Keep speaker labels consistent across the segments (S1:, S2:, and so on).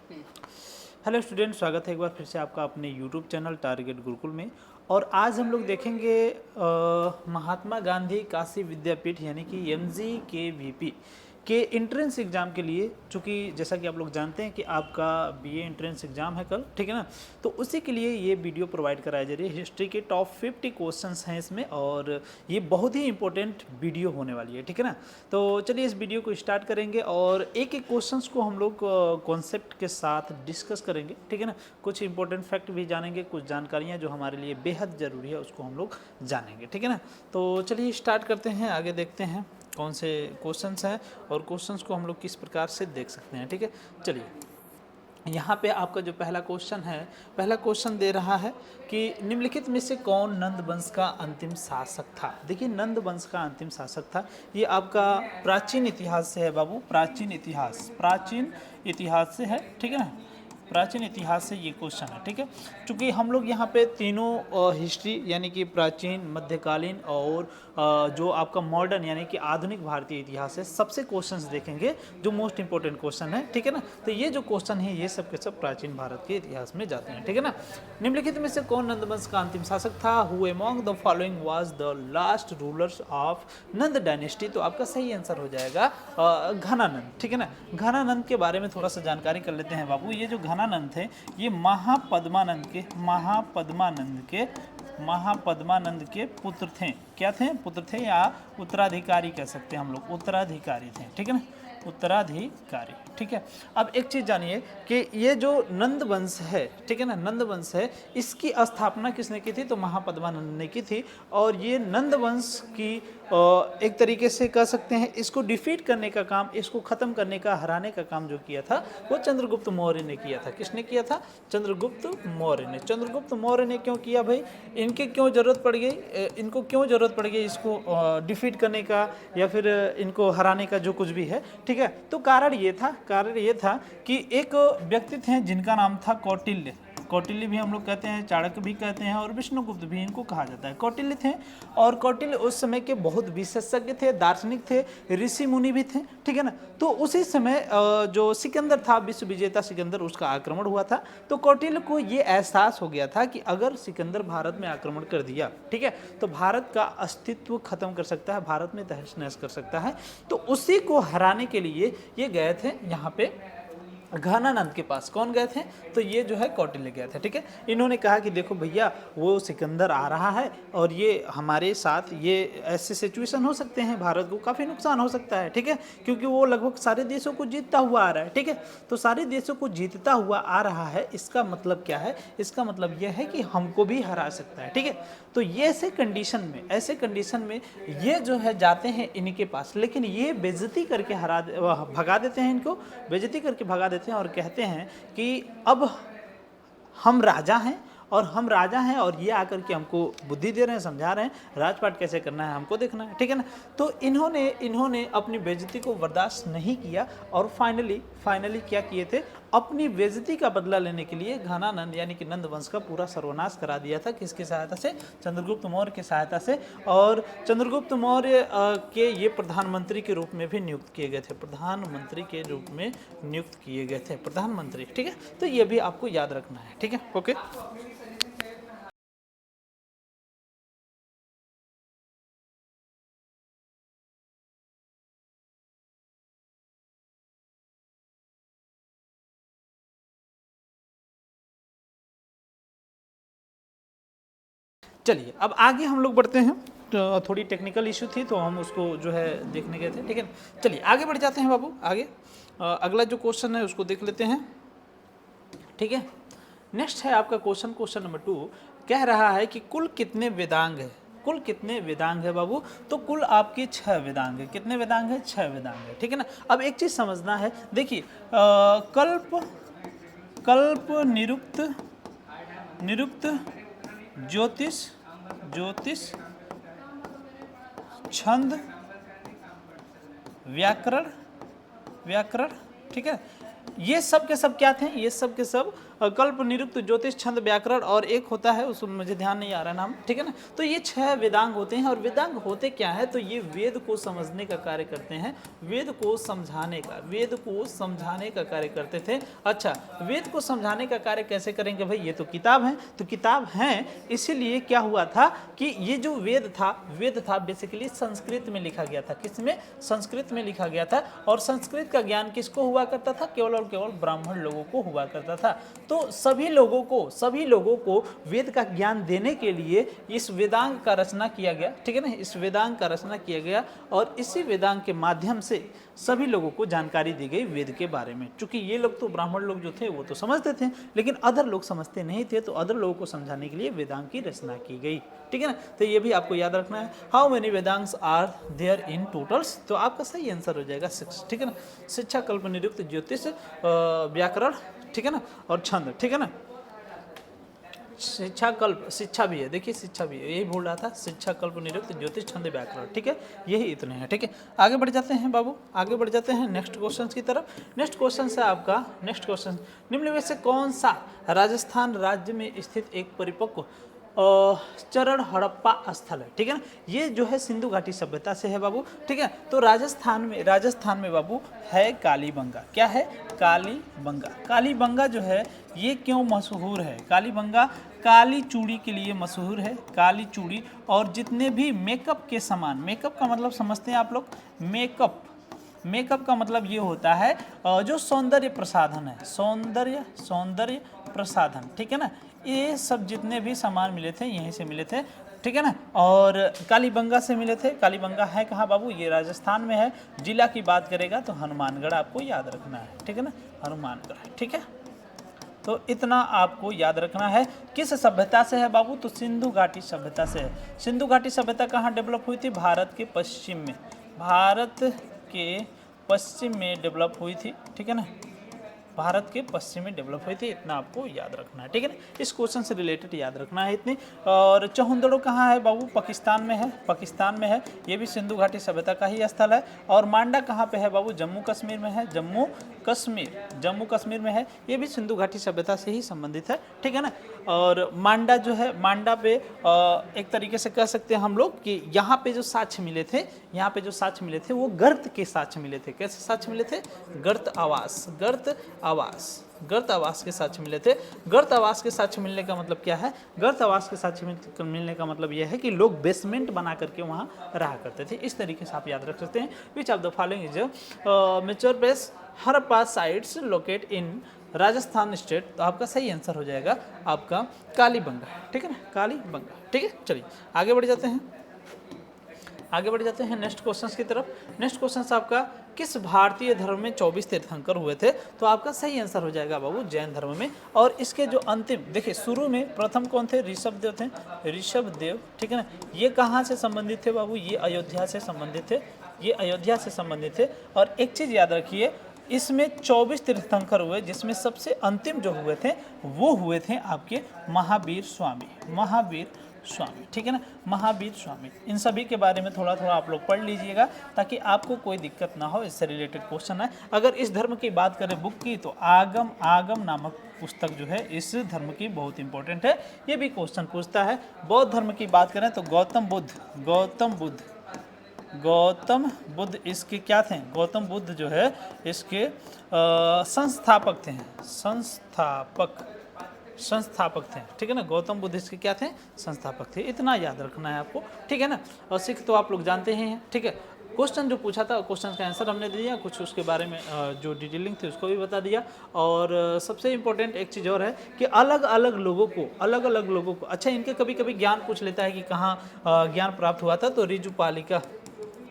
S1: Hello student, स्वागत है एक बार फिर से आपका अपने यूट्यूब चैनल टारगेट गुरुकुल में। और आज हम लोग देखेंगे महात्मा गांधी काशी विद्यापीठ यानी कि MGKVP के एंट्रेंस एग्ज़ाम के लिए। चूँकि जैसा कि आप लोग जानते हैं कि आपका BA एंट्रेंस एग्ज़ाम है कल, ठीक है ना। तो उसी के लिए ये वीडियो प्रोवाइड कराया जा रही है। हिस्ट्री के टॉप 50 क्वेश्चंस हैं इसमें, और ये बहुत ही इंपॉर्टेंट वीडियो होने वाली है, ठीक है ना। तो चलिए इस वीडियो को स्टार्ट करेंगे और एक एक क्वेश्चंस को हम लोग कॉन्सेप्ट के साथ डिस्कस करेंगे, ठीक है ना। कुछ इंपॉर्टेंट फैक्ट भी जानेंगे, कुछ जानकारियाँ जो हमारे लिए बेहद ज़रूरी है उसको हम लोग जानेंगे, ठीक है ना। तो चलिए स्टार्ट करते हैं, आगे देखते हैं कौन से क्वेश्चंस हैं और क्वेश्चंस को हम लोग किस प्रकार से देख सकते हैं, ठीक है। चलिए यहाँ पे आपका जो पहला क्वेश्चन है, पहला क्वेश्चन दे रहा है कि निम्नलिखित में से कौन नंद वंश का अंतिम शासक था। देखिए नंद वंश का अंतिम शासक था, ये आपका प्राचीन इतिहास से है बाबू, प्राचीन इतिहास से है, ठीक है ना। प्राचीन इतिहास से ये क्वेश्चन है, ठीक है। चूँकि हम लोग यहाँ पे तीनों हिस्ट्री यानी कि प्राचीन, मध्यकालीन और जो आपका मॉडर्न यानी कि आधुनिक भारतीय इतिहास है, सबसे क्वेश्चंस देखेंगे जो मोस्ट इंपॉर्टेंट क्वेश्चन है, ठीक है ना। तो ये जो क्वेश्चन है ये सब के सब प्राचीन भारत के इतिहास में जाते हैं, ठीक है ना। निम्नलिखित में से कौन नंद वंश का अंतिम शासक था। Who among the following was the last rulers of Nand dynasty. तो आपका सही आंसर हो जाएगा घनानंद, ठीक है ना। घनानंद के बारे में थोड़ा सा जानकारी कर लेते हैं बाबू। ये जो घनानंद थे ये महापद्मानंद के पुत्र थे। क्या थे? पुत्र थे, या उत्तराधिकारी कह सकते हैं हम लोग, उत्तराधिकारी थे, ठीक है ना, उत्तराधिकारी, ठीक है। अब एक चीज़ जानिए कि ये जो नंद वंश है, ठीक है ना, नंद वंश है, इसकी स्थापना किसने की थी? तो महापद्मानंद ने की थी। और ये नंद वंश की एक तरीके से कह सकते हैं इसको डिफीट करने का काम, इसको ख़त्म करने का, हराने का काम जो किया था वो चंद्रगुप्त मौर्य ने किया था। किसने किया था? चंद्रगुप्त मौर्य ने। चंद्रगुप्त मौर्य ने क्यों किया भाई? इनके क्यों ज़रूरत पड़ गई, इनको क्यों ज़रूरत पड़ गई इसको डिफीट करने का या फिर इनको हराने का, जो कुछ भी है, ठीक है। तो कारण ये था कि एक व्यक्ति थे जिनका नाम था कौटिल्य। कौटिल्य भी हम लोग कहते हैं, चाणक्य भी कहते हैं और विष्णुगुप्त भी इनको कहा जाता है। कौटिल्य थे, और कौटिल्य उस समय के बहुत विशेषज्ञ थे, दार्शनिक थे, ऋषि मुनि भी थे, ठीक है ना। तो उसी समय जो सिकंदर था, विश्व विजेता सिकंदर, उसका आक्रमण हुआ था। तो कौटिल्य को ये एहसास हो गया था कि अगर सिकंदर भारत में आक्रमण कर दिया, ठीक है, तो भारत का अस्तित्व खत्म कर सकता है, भारत में तहस नहस कर सकता है। तो उसी को हराने के लिए ये गए थे यहाँ पे घनानंद के पास। कौन गए थे? तो ये जो है कौटिल्य गए थे, ठीक है। इन्होंने कहा कि देखो भैया, वो सिकंदर आ रहा है और ये हमारे साथ ये ऐसे सिचुएशन हो सकते हैं, भारत को काफ़ी नुकसान हो सकता है, ठीक है, क्योंकि वो लगभग सारे देशों को जीतता हुआ आ रहा है, ठीक है। तो सारे देशों को जीतता हुआ आ रहा है, इसका मतलब क्या है? इसका मतलब यह है कि हमको भी हरा सकता है, ठीक है। तो ये ऐसे कंडीशन में ये जो है जाते हैं इनके पास, लेकिन ये बेइज्जती करके भगा देते हैं, इनको बेइज्जती करके भगा देते हैं और कहते हैं कि अब हम राजा हैं, और ये आकर के हमको बुद्धि दे रहे हैं, समझा रहे हैं राजपाट कैसे करना है, हमको देखना है, ठीक है ना। तो इन्होंने अपनी बेइज्जती को बर्दाश्त नहीं किया और फाइनली क्या किए थे? अपनी बेइज्जती का बदला लेने के लिए घनानंद यानी कि नंद वंश का पूरा सर्वनाश करा दिया था। किसकी सहायता से? चंद्रगुप्त मौर्य की सहायता से। और चंद्रगुप्त मौर्य के ये प्रधानमंत्री के रूप में भी नियुक्त किए गए थे, प्रधानमंत्री के रूप में नियुक्त किए गए थे, प्रधानमंत्री, ठीक है। तो ये भी आपको याद रखना है, ठीक है, ओके। चलिए अब आगे हम लोग बढ़ते हैं। तो थोड़ी टेक्निकल इशू थी तो हम उसको जो है देखने गए थे, ठीक है। चलिए आगे बढ़ जाते हैं बाबू, आगे अगला जो क्वेश्चन है उसको देख लेते हैं, ठीक है। नेक्स्ट है आपका क्वेश्चन नंबर 2। कह रहा है कि कुल कितने वेदांग है? कुल कितने वेदांग है बाबू? तो कुल आपके 6 वेदांग है। कितने वेदांग है? 6 वेदांग है, ठीक है ना। अब एक चीज़ समझना है, देखिए कल्प निरुक्त ज्योतिष छंद व्याकरण, ठीक है। ये सब के सब क्या थे, ये सब के सब कल्प, निरुक्त, ज्योतिष, छंद, व्याकरण और एक होता है उस मुझे ध्यान नहीं आ रहा नाम, ठीक है ना। तो ये 6 वेदांग होते हैं और वेदांग होते क्या है, तो ये वेद को समझने का कार्य करते हैं, वेद को समझाने का, वेद को समझाने का कार्य करते थे। अच्छा, वेद को समझाने का कार्य कैसे करेंगे भाई, ये तो किताब है, तो किताब है इसीलिए क्या हुआ था कि ये जो वेद था बेसिकली संस्कृत में लिखा गया था। किसमें, संस्कृत में लिखा गया था। और संस्कृत का ज्ञान किसको हुआ करता था, केवल और केवल ब्राह्मण लोगों को हुआ करता था। तो सभी लोगों को वेद का ज्ञान देने के लिए इस वेदांग का रचना किया गया, ठीक है ना, इस वेदांग का रचना किया गया और इसी वेदांग के माध्यम से सभी लोगों को जानकारी दी गई वेद के बारे में। चूंकि ये लोग तो ब्राह्मण लोग जो थे वो तो समझते थे, लेकिन अदर लोग समझते नहीं थे, तो अदर लोगों को समझाने के लिए वेदांग की रचना की गई, ठीक है ना। तो ये भी आपको याद रखना है। हाउ मेनी वेदांग्स आर देयर इन टोटल्स, तो आपका सही आंसर हो जाएगा 6, ठीक है ना। शिक्षा, कल्प, निरुक्त, ज्योतिष, व्याकरण, ठीक है ना, और छंद, ठीक है ना। शिक्षा, कल्प, शिक्षा भी है, देखिए शिक्षा भी है, यही बोल रहा था, शिक्षा, कल्प, निरुक्त, ज्योतिष, छंद, व्याकरण, ठीक है, यही इतने हैं, ठीक है। आगे बढ़ जाते हैं बाबू, आगे बढ़ जाते हैं नेक्स्ट क्वेश्चन की तरफ। नेक्स्ट क्वेश्चन से आपका नेक्स्ट क्वेश्चन, निम्न में से कौन सा राजस्थान राज्य में स्थित एक परिपक्व चरण हड़प्पा स्थल है, ठीक है ना। ये जो है सिंधु घाटी सभ्यता से है बाबू, ठीक है। तो राजस्थान में बाबू है कालीबंगा, क्या है, कालीबंगा। कालीबंगा जो है ये क्यों मशहूर है, कालीबंगा काली चूड़ी के लिए मशहूर है, काली चूड़ी। और जितने भी मेकअप के सामान, मेकअप का मतलब समझते हैं आप लोग, मेकअप का मतलब ये होता है जो सौंदर्य प्रसाधन है, सौंदर्य प्रसाधन, ठीक है ना। ये सब जितने भी सामान मिले थे यहीं से मिले थे, ठीक है ना। और कालीबंगा से मिले थे। कालीबंगा है कहाँ बाबू, ये राजस्थान में है। जिला की बात करेगा तो हनुमानगढ़ आपको याद रखना है, ठीक है ना, हनुमानगढ़, ठीक है। तो इतना आपको याद रखना है। किस सभ्यता से है बाबू, तो सिंधु घाटी सभ्यता से है। सिंधु घाटी सभ्यता कहाँ डेवलप हुई थी, भारत के पश्चिम में, भारत के पश्चिम में डेवलप हुई थी, ठीक है ना, भारत के पश्चिम में डेवलप हुई थी, इतना आपको याद रखना है, ठीक है ना। इस क्वेश्चन से रिलेटेड याद रखना है इतनी। और चहुंदड़ो कहाँ है बाबू, पाकिस्तान में है, पाकिस्तान में है, ये भी सिंधु घाटी सभ्यता का ही स्थल है। और मांडा कहाँ पे है बाबू, जम्मू कश्मीर में है, जम्मू कश्मीर में है, ये भी सिंधु घाटी सभ्यता से ही संबंधित है, ठीक है ना। और मांडा जो है, मांडा पे एक तरीके से कह सकते हैं हम लोग कि यहाँ पे जो साक्ष्य मिले थे, यहाँ पे जो साक्ष्य मिले थे वो गर्त के साक्ष्य मिले थे। कैसे साक्ष्य मिले थे, गर्त आवास के साक्ष्य मिले थे। गर्त आवास के साक्ष्य मिलने का मतलब क्या है, गर्त आवास के साक्ष्य मिलने का मतलब यह है कि लोग बेसमेंट बना करके वहाँ रहा करते थे। इस तरीके से आप याद रख सकते हैं। विच of the following is mature base Harappa sites locate in Rajasthan state, तो आपका सही आंसर हो जाएगा आपका कालीबंगा, ठीक है ना, कालीबंगा, ठीक है। चलिए आगे बढ़ जाते हैं नेक्स्ट क्वेश्चन की तरफ। नेक्स्ट क्वेश्चन आपका, किस भारतीय धर्म में 24 तीर्थंकर हुए थे, तो आपका सही आंसर हो जाएगा बाबू जैन धर्म में। और इसके जो अंतिम, देखिए शुरू में प्रथम कौन थे, ऋषभदेव थे, ऋषभदेव, ठीक है ना। ये कहाँ से संबंधित थे बाबू, ये अयोध्या से संबंधित थे, और एक चीज़ याद रखिए, इसमें 24 तीर्थंकर हुए, जिसमें सबसे अंतिम जो हुए थे वो हुए थे आपके महावीर स्वामी, ठीक है ना, महावीर स्वामी। इन सभी के बारे में थोड़ा थोड़ा आप लोग पढ़ लीजिएगा ताकि आपको कोई दिक्कत ना हो, इससे रिलेटेड क्वेश्चन है। अगर इस धर्म की बात करें बुक की, तो आगम नामक पुस्तक जो है इस धर्म की बहुत इंपॉर्टेंट है, ये भी क्वेश्चन पूछता है। बौद्ध धर्म की बात करें तो गौतम बुद्ध इसके क्या थे, गौतम बुद्ध जो है इसके संस्थापक थे, ठीक है ना। गौतम बुद्ध इसके क्या थे, संस्थापक थे, इतना याद रखना है आपको, ठीक है ना। और सिख तो आप लोग जानते ही हैं, ठीक है। क्वेश्चन जो पूछा था क्वेश्चन का आंसर हमने दे दिया, कुछ उसके बारे में जो डिटेलिंग थी उसको भी बता दिया। और सबसे इम्पोर्टेंट एक चीज़ और है कि अलग अलग लोगों को अच्छा, इनके कभी कभी ज्ञान पूछ लेता है कि कहाँ ज्ञान प्राप्त हुआ था, तो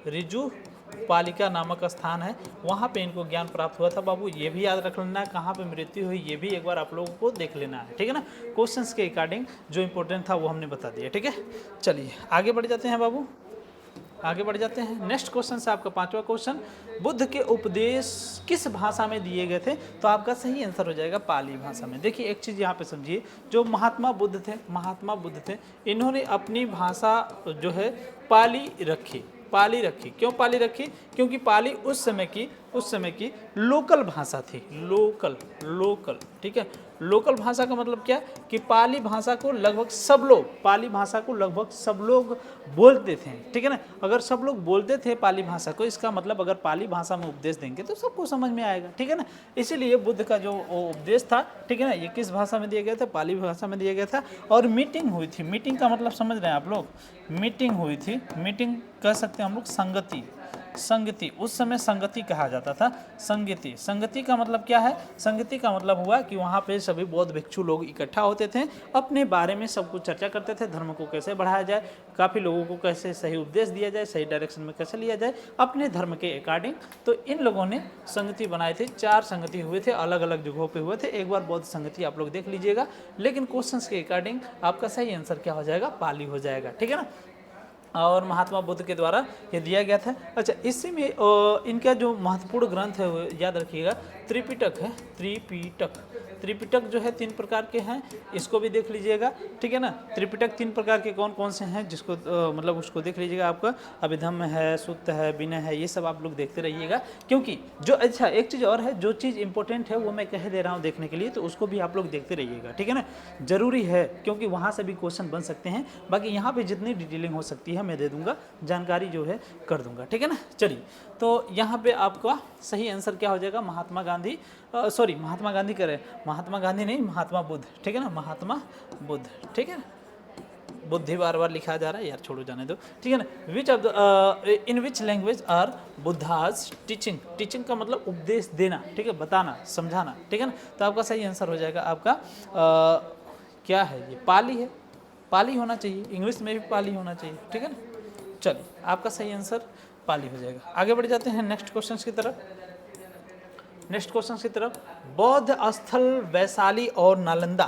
S1: रिजुपालिका नामक स्थान है, वहाँ पे इनको ज्ञान प्राप्त हुआ था बाबू, ये भी याद रख लेना है। कहाँ पे मृत्यु हुई ये भी एक बार आप लोगों को देख लेना है, ठीक है ना। क्वेश्चंस के अकॉर्डिंग जो इंपॉर्टेंट था वो हमने बता दिया, ठीक है। चलिए आगे बढ़ जाते हैं बाबू, नेक्स्ट क्वेश्चन से आपका 5वां क्वेश्चन, बुद्ध के उपदेश किस भाषा में दिए गए थे, तो आपका सही आंसर हो जाएगा पाली भाषा में। देखिए एक चीज़ यहाँ पे समझिए, जो महात्मा बुद्ध थे इन्होंने अपनी भाषा जो है पाली रखी। क्यों पाली रखी, क्योंकि पाली उस समय की उस समय की लोकल भाषा थी। लोकल लोकल ठीक है। लोकल भाषा का मतलब क्या कि पाली भाषा को लगभग सब लोग, पाली भाषा को लगभग सब लोग बोलते थे, ठीक है ना। अगर सब लोग बोलते थे पाली भाषा को, इसका मतलब अगर पाली भाषा में उपदेश देंगे तो सबको समझ में आएगा, ठीक है ना। इसीलिए बुद्ध का जो उपदेश था, ठीक है ना, ये किस भाषा में दिया गया था, पाली भाषा में दिया गया था। और मीटिंग हुई थी, मीटिंग का मतलब समझ रहे हैं आप लोग, मीटिंग हुई थी, मीटिंग कह सकते हैं हम लोग संगति, संगति, उस समय संगति कहा जाता था। संगति, संगति का मतलब क्या है, संगति का मतलब हुआ कि वहाँ पे सभी बौद्ध भिक्षु लोग इकट्ठा होते थे, अपने बारे में सब कुछ चर्चा करते थे, धर्म को कैसे बढ़ाया जाए, काफ़ी लोगों को कैसे सही उपदेश दिया जाए, सही डायरेक्शन में कैसे लिया जाए अपने धर्म के अकॉर्डिंग। तो इन लोगों ने संगति बनाए थे, 4 संगति हुए थे, अलग अलग जगहों पे हुए थे। एक बार बौद्ध संगति आप लोग देख लीजिएगा, लेकिन क्वेश्चंस के अकॉर्डिंग आपका सही आंसर क्या हो जाएगा, पाली हो जाएगा, ठीक है ना। और महात्मा बुद्ध के द्वारा ये दिया गया था। अच्छा, इसी में इनका जो महत्वपूर्ण ग्रंथ है वो याद रखिएगा, त्रिपिटक है, त्रिपिटक। त्रिपिटक जो है 3 प्रकार के हैं, इसको भी देख लीजिएगा, ठीक है ना। त्रिपिटक 3 प्रकार के कौन कौन से हैं, जिसको मतलब उसको देख लीजिएगा। आपका अभिधम्म है, सुत्त है, विनय है, ये सब आप लोग देखते रहिएगा, क्योंकि जो, अच्छा एक चीज़ और है, जो चीज़ इंपॉर्टेंट है वो मैं कह दे रहा हूँ देखने के लिए, तो उसको भी आप लोग देखते रहिएगा, ठीक है ना। जरूरी है, क्योंकि वहाँ से भी क्वेश्चन बन सकते हैं। बाकी यहाँ पे जितनी डिटेलिंग हो सकती है मैं दे दूंगा, जानकारी जो है कर दूंगा, ठीक है ना। चलिए, तो यहाँ पे आपका सही आंसर क्या हो जाएगा, महात्मा गांधी, सॉरी महात्मा गांधी करें, महात्मा गांधी नहीं, महात्मा बुद्ध, ठीक है ना, महात्मा बुद्ध, ठीक है ना। बुद्धि बार बार लिखा जा रहा है यार, छोड़ो जाने दो, ठीक है ना। Which of the in which language are Buddha's teaching, teaching का मतलब उपदेश देना, ठीक है, बताना, समझाना, ठीक है ना। तो आपका सही आंसर हो जाएगा आपका क्या है, ये पाली है, पाली होना चाहिए, इंग्लिश में भी पाली होना चाहिए, ठीक है ना। चलिए, आपका सही आंसर पाली हो जाएगा। आगे बढ़ जाते हैं नेक्स्ट क्वेश्चन की तरफ। नेक्स्ट क्वेश्चन की तरफ, बौद्ध स्थल वैशाली और नालंदा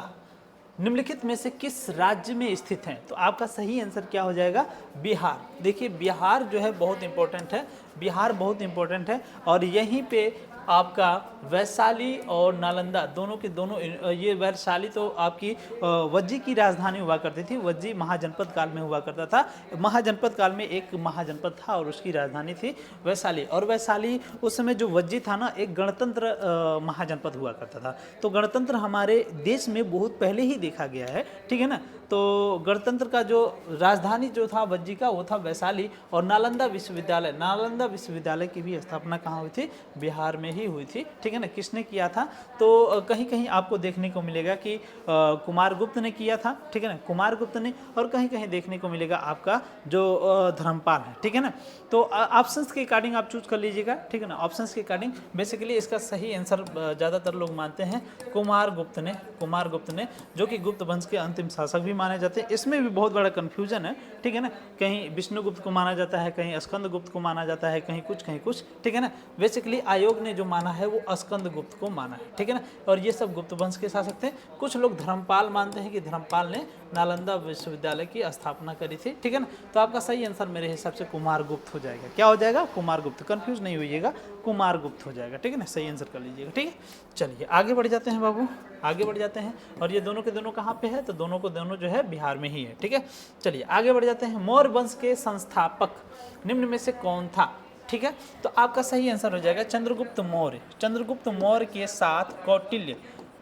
S1: निम्नलिखित में से किस राज्य में स्थित हैं। तो आपका सही आंसर क्या हो जाएगा, बिहार। देखिए, बिहार जो है बहुत इंपॉर्टेंट है, बिहार बहुत इंपॉर्टेंट है, और यहीं पे आपका वैशाली और नालंदा दोनों के दोनों, ये वैशाली तो आपकी वज्जी की राजधानी हुआ करती थी, वज्जी महाजनपद काल में हुआ करता था। महाजनपद काल में एक महाजनपद था और उसकी राजधानी थी वैशाली। और वैशाली उस समय जो वज्जी था ना, एक गणतंत्र महाजनपद हुआ करता था। तो गणतंत्र हमारे देश में बहुत पहले ही देखा गया है, ठीक है ना। तो गणतंत्र का जो राजधानी जो था वज्जी का, वो था वैशाली। और नालंदा विश्वविद्यालय, नालंदा विश्वविद्यालय की भी स्थापना कहाँ हुई थी, बिहार में ही हुई थी, ठीक है ना। किसने किया था, तो कहीं कहीं आपको देखने को मिलेगा कि कुमारगुप्त ने किया था, ठीक है ना, कुमारगुप्त ने, और कहीं कहीं देखने को मिलेगा आपका जो धर्मपाल है, ठीक है ना। तो ऑप्शंस के अकॉर्डिंग आप चूज कर लीजिएगा, ठीक है ना। ऑप्शंस के अकॉर्डिंग बेसिकली इसका सही आंसर ज़्यादातर लोग मानते हैं कुमारगुप्त ने, कुमारगुप्त ने, जो कि गुप्त वंश के अंतिम शासक भी माने जाते हैं। इसमें भी बहुत बड़ा कन्फ्यूजन है, ठीक है ना। कहीं विष्णुगुप्त को माना जाता है, कहीं स्कंदगुप्त को माना जाता है, कहीं कुछ, ठीक है ना। बेसिकली आयोग ने जो माना है वो स्कंदगुप्त को माना है, ठीक है ना। और ये सब गुप्त वंश के शासक थे। कुछ लोग धर्मपाल मानते हैं कि धर्मपाल ने नालंदा विश्वविद्यालय की स्थापना करी थी, ठीक है ना। तो आपका सही आंसर मेरे हिसाब से कुमारगुप्त हो जाएगा। क्या हो जाएगा, कुमारगुप्त, कंफ्यूज नहीं होइएगा, कुमारगुप्त हो जाएगा, ठीक है ना। सही आंसर कर लीजिएगा, ठीक है। चलिए आगे बढ़ जाते हैं बाबू, आगे बढ़ जाते हैं। और ये दोनों के दोनों कहाँ पे है, तो दोनों को दोनों जो है बिहार में ही है, ठीक है। चलिए आगे बढ़ जाते हैं। मौर्य वंश के संस्थापक निम्न में से कौन था, ठीक है। तो आपका सही आंसर हो जाएगा चंद्रगुप्त मौर्य। चंद्रगुप्त मौर्य के साथ कौटिल्य,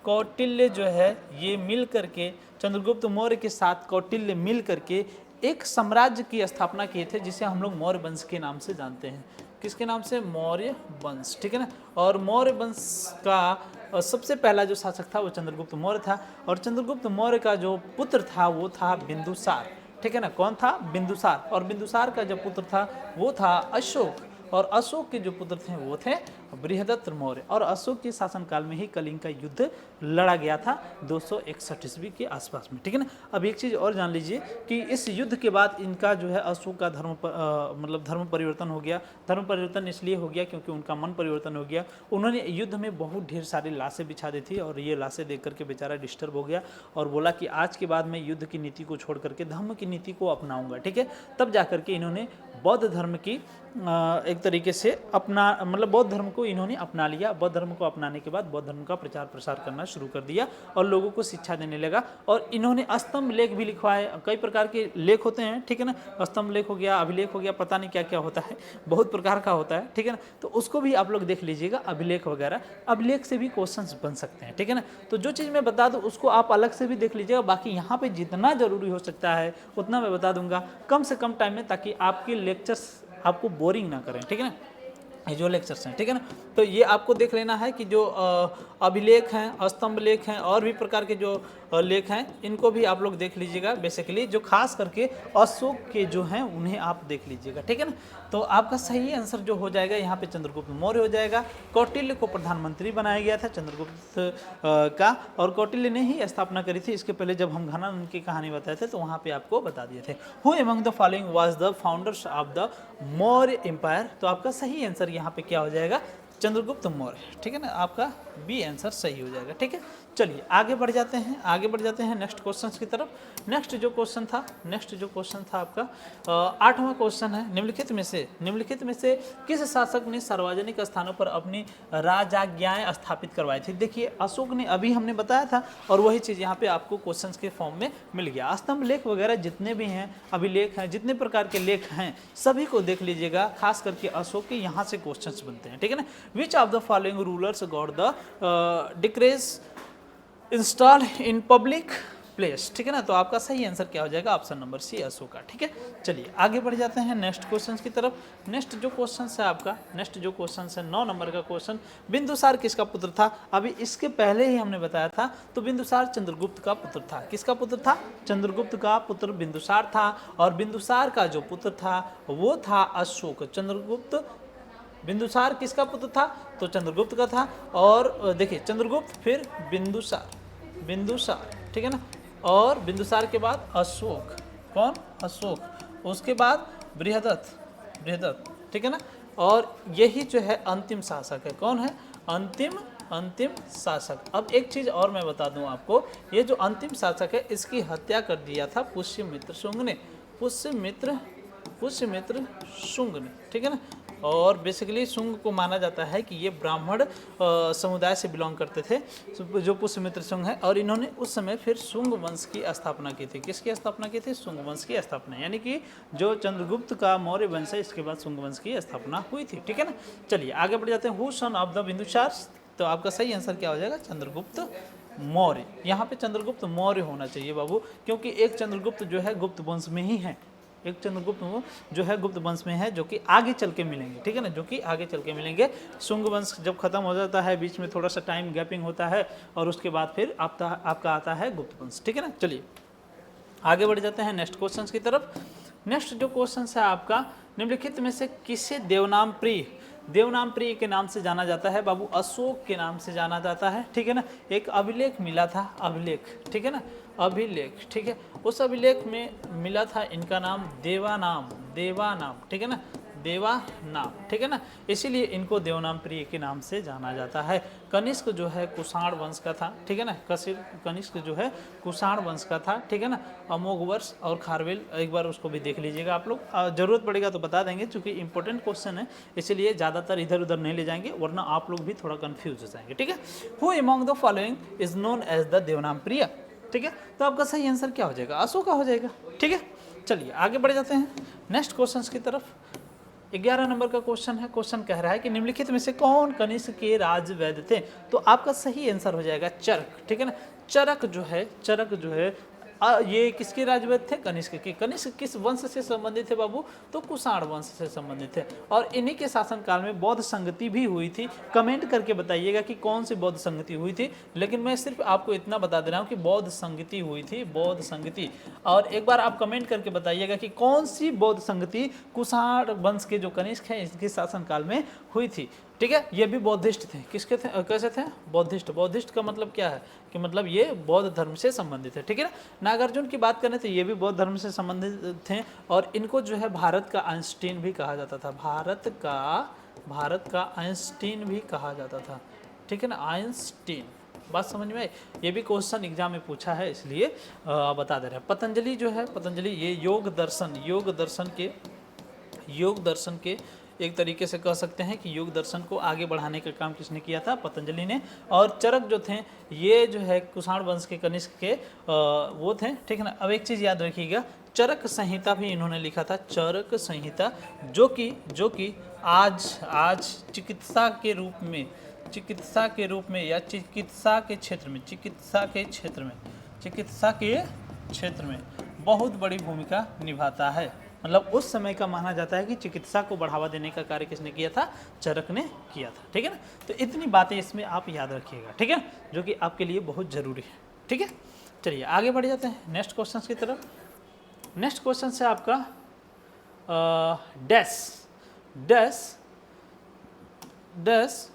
S1: कौटिल्य जो है ये मिल करके, चंद्रगुप्त मौर्य के साथ कौटिल्य मिल करके एक साम्राज्य की स्थापना किए थे, जिसे हम लोग मौर्य वंश के नाम से जानते हैं। किसके नाम से, मौर्य वंश, ठीक है ना। और मौर्य वंश का सबसे पहला जो शासक था वो चंद्रगुप्त मौर्य था। और चंद्रगुप्त मौर्य का जो पुत्र था वो था बिंदुसार, ठीक है ना। कौन था, बिंदुसार। और बिंदुसार का जो पुत्र था वो था अशोक। और अशोक के जो पुत्र थे वो थे बृहदत्त मौर्य। और अशोक के शासनकाल में ही कलिंग का युद्ध लड़ा गया था 261 ईस्वी के आसपास में, ठीक है ना। अब एक चीज़ और जान लीजिए कि इस युद्ध के बाद इनका जो है अशोक का मतलब धर्म परिवर्तन हो गया। धर्म परिवर्तन इसलिए हो गया क्योंकि उनका मन परिवर्तन हो गया। उन्होंने युद्ध में बहुत ढेर सारी लाशें बिछा दी थी, और ये लाशें देख करके बेचारा डिस्टर्ब हो गया और बोला कि आज के बाद मैं युद्ध की नीति को छोड़ करके धर्म की नीति को अपनाऊंगा, ठीक है। तब जाकर के इन्होंने बौद्ध धर्म की एक तरीके से अपना मतलब बौद्ध धर्म को इन्होंने अपना लिया। बौद्ध धर्म को अपनाने के बाद बौद्ध धर्म का प्रचार प्रसार करना शुरू कर दिया और लोगों को शिक्षा देने लगा। और इन्होंने स्तंभ लेख भी लिखवाए। कई प्रकार के लेख होते हैं, ठीक है ना, स्तंभ लेख हो गया, अभिलेख हो गया, पता नहीं क्या क्या होता है, बहुत प्रकार का होता है, ठीक है ना। तो उसको भी आप लोग देख लीजिएगा, अभिलेख वगैरह। अभिलेख से भी क्वेश्चंस बन सकते हैं, ठीक है ना। तो जो चीज़ मैं बता दूँ उसको आप अलग से भी देख लीजिएगा। बाकी यहाँ पे जितना जरूरी हो सकता है उतना मैं बता दूंगा कम से कम टाइम में, ताकि आपके लेक्चर्स आपको बोरिंग ना करें, ठीक है ना, ये जो लेक्चर्स हैं, ठीक है ना। तो ये आपको देख लेना है कि जो अभिलेख हैं, स्तंभ लेख हैं और भी प्रकार के जो लेख हैं, इनको भी आप लोग देख लीजिएगा। बेसिकली जो खास करके अशोक के जो हैं उन्हें आप देख लीजिएगा, ठीक है ना। तो आपका सही आंसर जो हो जाएगा यहाँ पे चंद्रगुप्त मौर्य हो जाएगा। कौटिल्य को प्रधानमंत्री बनाया गया था चंद्रगुप्त का, और कौटिल्य ने ही स्थापना करी थी। इसके पहले जब हम घनानंद की कहानी बताए थे तो वहाँ पे आपको बता दिए थे। Who among the following was the founders of the Maurya empire. तो आपका सही आंसर यहाँ पे क्या हो जाएगा, चंद्रगुप्त मौर्य, ठीक है ना। आपका बी आंसर सही हो जाएगा, ठीक है। चलिए आगे बढ़ जाते हैं, आगे बढ़ जाते हैं नेक्स्ट क्वेश्चन की तरफ। नेक्स्ट जो क्वेश्चन था आपका 8वां क्वेश्चन है, निम्नलिखित में से किस शासक ने सार्वजनिक स्थानों पर अपनी राजाज्ञाएं स्थापित करवाई थी। देखिए अशोक ने, अभी हमने बताया था, और वही चीज़ यहाँ पे आपको क्वेश्चन के फॉर्म में मिल गया। स्तंभ लेख वगैरह जितने भी हैं, अभिलेख हैं, जितने प्रकार के लेख हैं, सभी को देख लीजिएगा। खास करके अशोक के यहाँ से क्वेश्चन बनते हैं, ठीक है ना। Which of the following rulers got the decrees install in public place, ठीक है ना। तो आपका सही आंसर क्या हो जाएगा, ऑप्शन नंबर सी अशोका, ठीक है। चलिए आगे बढ़ जाते हैं नेक्स्ट क्वेश्चन की तरफ। नेक्स्ट जो क्वेश्चन है आपका, 9 नंबर का क्वेश्चन, बिंदुसार किसका पुत्र था। अभी इसके पहले ही हमने बताया था, तो बिंदुसार चंद्रगुप्त का पुत्र था। किसका पुत्र था, चंद्रगुप्त का पुत्र बिंदुसार था। और बिंदुसार का जो पुत्र था वो था अशोक। चंद्रगुप्त, बिंदुसार किसका पुत्र था, तो चंद्रगुप्त का था। और देखिए चंद्रगुप्त, फिर बिंदुसार, ठीक है ना। और बिंदुसार के बाद अशोक, कौन, अशोक, उसके बाद बृहदत्त, ठीक है ना। और यही जो है अंतिम शासक है, कौन है, अंतिम शासक। अब एक चीज और मैं बता दूं आपको, ये जो अंतिम शासक है इसकी हत्या कर दिया था पुष्यमित्र शुंग ने, पुष्यमित्र शुंग ने, ठीक है ना। और बेसिकली शुंग को माना जाता है कि ये ब्राह्मण समुदाय से बिलोंग करते थे, जो पुष्यमित्र शुंग है। और इन्होंने उस समय फिर शुंग वंश की स्थापना की थी। किसकी स्थापना की थी, शुंग वंश की स्थापना, यानी कि जो चंद्रगुप्त का मौर्य वंश है इसके बाद शुंग वंश की स्थापना हुई थी, ठीक है ना। चलिए आगे बढ़ जाते हैं। Who son of the Bindusara, तो आपका सही आंसर क्या हो जाएगा, चंद्रगुप्त मौर्य। यहाँ पे चंद्रगुप्त मौर्य होना चाहिए बाबू, क्योंकि एक चंद्रगुप्त जो है गुप्त वंश में ही है, एक चंद्रगुप्त जो है गुप्त वंश में है, जो कि आगे चल के मिलेंगे, ठीक है ना, जो कि आगे चल के मिलेंगे। शुंग वंश जब खत्म हो जाता है, बीच में थोड़ा सा टाइम गैपिंग होता है, और उसके बाद फिर आपका आता है गुप्त वंश, ठीक है ना। चलिए आगे बढ़ जाते हैं नेक्स्ट क्वेश्चन की तरफ। नेक्स्ट जो क्वेश्चन है आपका, निम्नलिखित में से किसे देवनाम प्रिय के नाम से जाना जाता है बाबू, अशोक के नाम से जाना जाता है, ठीक है ना। एक अभिलेख मिला था, अभिलेख, ठीक है ना, अभिलेख, ठीक है। उस अभिलेख में मिला था इनका नाम देवानाम, ठीक है ना, देवानाम, ठीक है ना। इसीलिए इनको देवनाम प्रिय के नाम से जाना जाता है। कनिष्क जो है कुषाण वंश का था, ठीक है ना, कनिष्क जो है कुषाण वंश का था, ठीक है ना। अमोघवर्ष और खारवेल, एक बार उसको भी देख लीजिएगा आप लोग, जरूरत पड़ेगा तो बता देंगे, क्योंकि इंपॉर्टेंट क्वेश्चन है, इसलिए ज़्यादातर इधर उधर नहीं ले जाएंगे, वरना आप लोग भी थोड़ा कन्फ्यूज हो जाएंगे, ठीक है। Who among the following is known as the Devanam Priya, ठीक है। तो आपका सही आंसर क्या हो जाएगा, अशोका हो जाएगा, ठीक है। चलिए आगे बढ़ जाते हैं नेक्स्ट क्वेश्चन की तरफ। 11 नंबर का क्वेश्चन है। क्वेश्चन कह रहा है कि निम्नलिखित में से कौन कनिष्क के राजवैद्य थे। तो आपका सही आंसर हो जाएगा चरक, ठीक है ना। चरक जो है ये किसके राजवैद्य थे, कनिष्क के। कनिष्क किस वंश से संबंधित थे बाबू, तो कुषाण वंश से संबंधित थे। और इन्हीं के शासनकाल में बौद्ध संगति भी हुई थी। कमेंट करके बताइएगा कि कौन सी बौद्ध संगति हुई थी, लेकिन मैं सिर्फ आपको इतना बता दे रहा हूँ कि बौद्ध संगति हुई थी, बौद्ध संगति। और एक बार आप कमेंट करके बताइएगा कि कौन सी बौद्ध संगति कुषाण वंश के जो कनिष्क हैं इसके शासनकाल में हुई थी, ठीक है। ये भी बौद्धिस्ट थे, किसके थे, कैसे थे, बौद्धिस्ट का मतलब क्या है कि मतलब ये बौद्ध धर्म से संबंधित है, ठीक है ना। नागार्जुन की बात करें तो ये भी बौद्ध धर्म से संबंधित थे। और इनको जो है भारत का आइंस्टीन भी कहा जाता था, भारत का आइंस्टीन भी कहा जाता था, ठीक है ना, आइंस्टीन। बात समझ में आई। ये भी क्वेश्चन एग्जाम में पूछा है, इसलिए बता दे रहे हैं। पतंजलि जो है, पतंजलि ये योग दर्शन एक तरीके से कह सकते हैं कि योग दर्शन को आगे बढ़ाने का काम किसने किया था? पतंजलि ने। और चरक जो थे ये जो है कुषाण वंश के कनिष्क के वो थे, ठीक है ना। अब एक चीज़ याद रखिएगा, चरक संहिता भी इन्होंने लिखा था, चरक संहिता, जो कि आज चिकित्सा के रूप में या चिकित्सा के क्षेत्र में बहुत बड़ी भूमिका निभाता है। मतलब उस समय का माना जाता है कि चिकित्सा को बढ़ावा देने का कार्य किसने किया था? चरक ने किया था, ठीक है ना। तो इतनी बातें इसमें आप याद रखिएगा, ठीक है, जो कि आपके लिए बहुत जरूरी है, ठीक है। चलिए आगे बढ़ जाते हैं नेक्स्ट क्वेश्चन की तरफ। नेक्स्ट क्वेश्चन से आपका डैश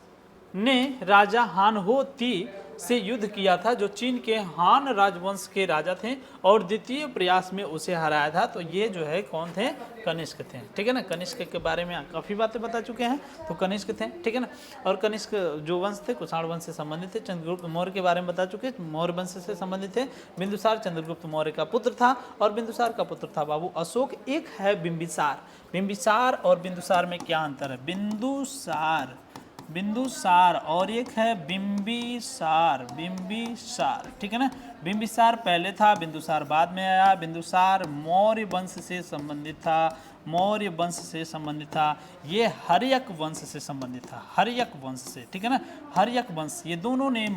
S1: ने राजा हान हो ती से युद्ध किया था, जो चीन के हान राजवंश के राजा थे, और द्वितीय प्रयास में उसे हराया था। तो ये जो है कौन थे? कनिष्क थे, ठीक है ना। कनिष्क के बारे में काफ़ी बातें बता चुके हैं, तो कनिष्क थे, ठीक है ना। और कनिष्क जो वंश थे कुषाण वंश से संबंधित थे। चंद्रगुप्त मौर्य के बारे में बता चुके, मौर्य वंश से संबंधित थे। बिंदुसार चंद्रगुप्त मौर्य का पुत्र था, और बिंदुसार का पुत्र था बाबू अशोक। एक है बिंबिसार और बिंदुसार में क्या अंतर है? बिंदुसार और एक है बिंबिसार, ठीक है ना। बिंबिसार पहले था, बिंदुसार बाद में आया। बिंदुसार मौर्य वंश से संबंधित था, ये हर्यक वंश से संबंधित था, हर्यक वंश से, ठीक है ना। हर्यक वंश, ये दोनों ने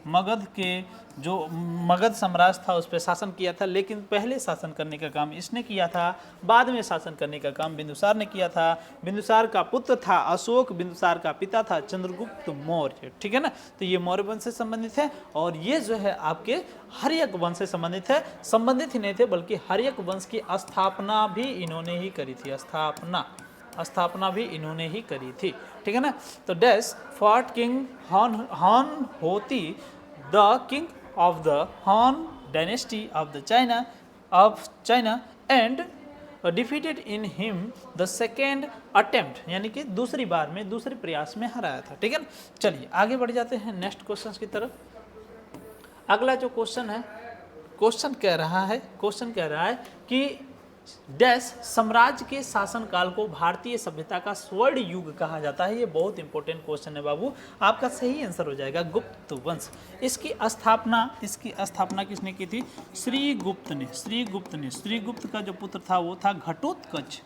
S1: मगध के जो मगध साम्राज्य था उस पर शासन किया था, लेकिन पहले शासन करने का काम इसने किया था, बाद में शासन करने का काम बिंदुसार ने किया था। बिंदुसार का पुत्र था अशोक, बिंदुसार का पिता था चंद्रगुप्त मौर्य, ठीक है ना। तो ये मौर्य वंश से संबंधित है, और ये जो है आपके हर्यक वंश से संबंधित है। संबंधित ही नहीं थे, बल्कि हर्यक वंश की स्थापना भी इन्होंने ही करी थी, स्थापना भी इन्होंने ही करी थी, ठीक है ना। तो डैश फॉट किंग हान होती, the king of the Han dynasty of China and defeated in him the second attempt, यानी कि दूसरे प्रयास में हराया था, ठीक है ना। चलिए आगे बढ़ जाते हैं नेक्स्ट क्वेश्चन की तरफ। अगला जो क्वेश्चन कह रहा है कि डैश साम्राज्य के शासनकाल को भारतीय सभ्यता का स्वर्ण युग कहा जाता है। ये बहुत इंपॉर्टेंट क्वेश्चन है बाबू, आपका सही आंसर हो जाएगा गुप्त वंश। इसकी स्थापना किसने की थी? श्रीगुप्त ने। श्रीगुप्त का जो पुत्र था वो था घटोत्कच,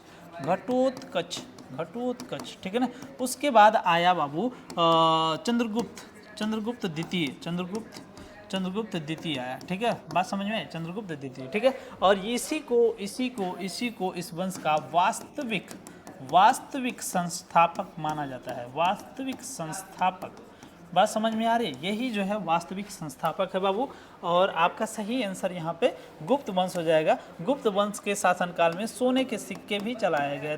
S1: ठीक है ना। उसके बाद आया बाबू चंद्रगुप्त द्वितीय आया, ठीक है, बात समझ में? चंद्रगुप्त द्वितीय, ठीक है। और इसी को इस वंश का वास्तविक संस्थापक माना जाता है, वास्तविक संस्थापक। बात समझ में आ रही है? यही जो है वास्तविक संस्थापक है बाबू, और आपका सही आंसर यहाँ पे गुप्त वंश हो जाएगा। गुप्त वंश के शासनकाल में सोने के सिक्के भी चलाए गए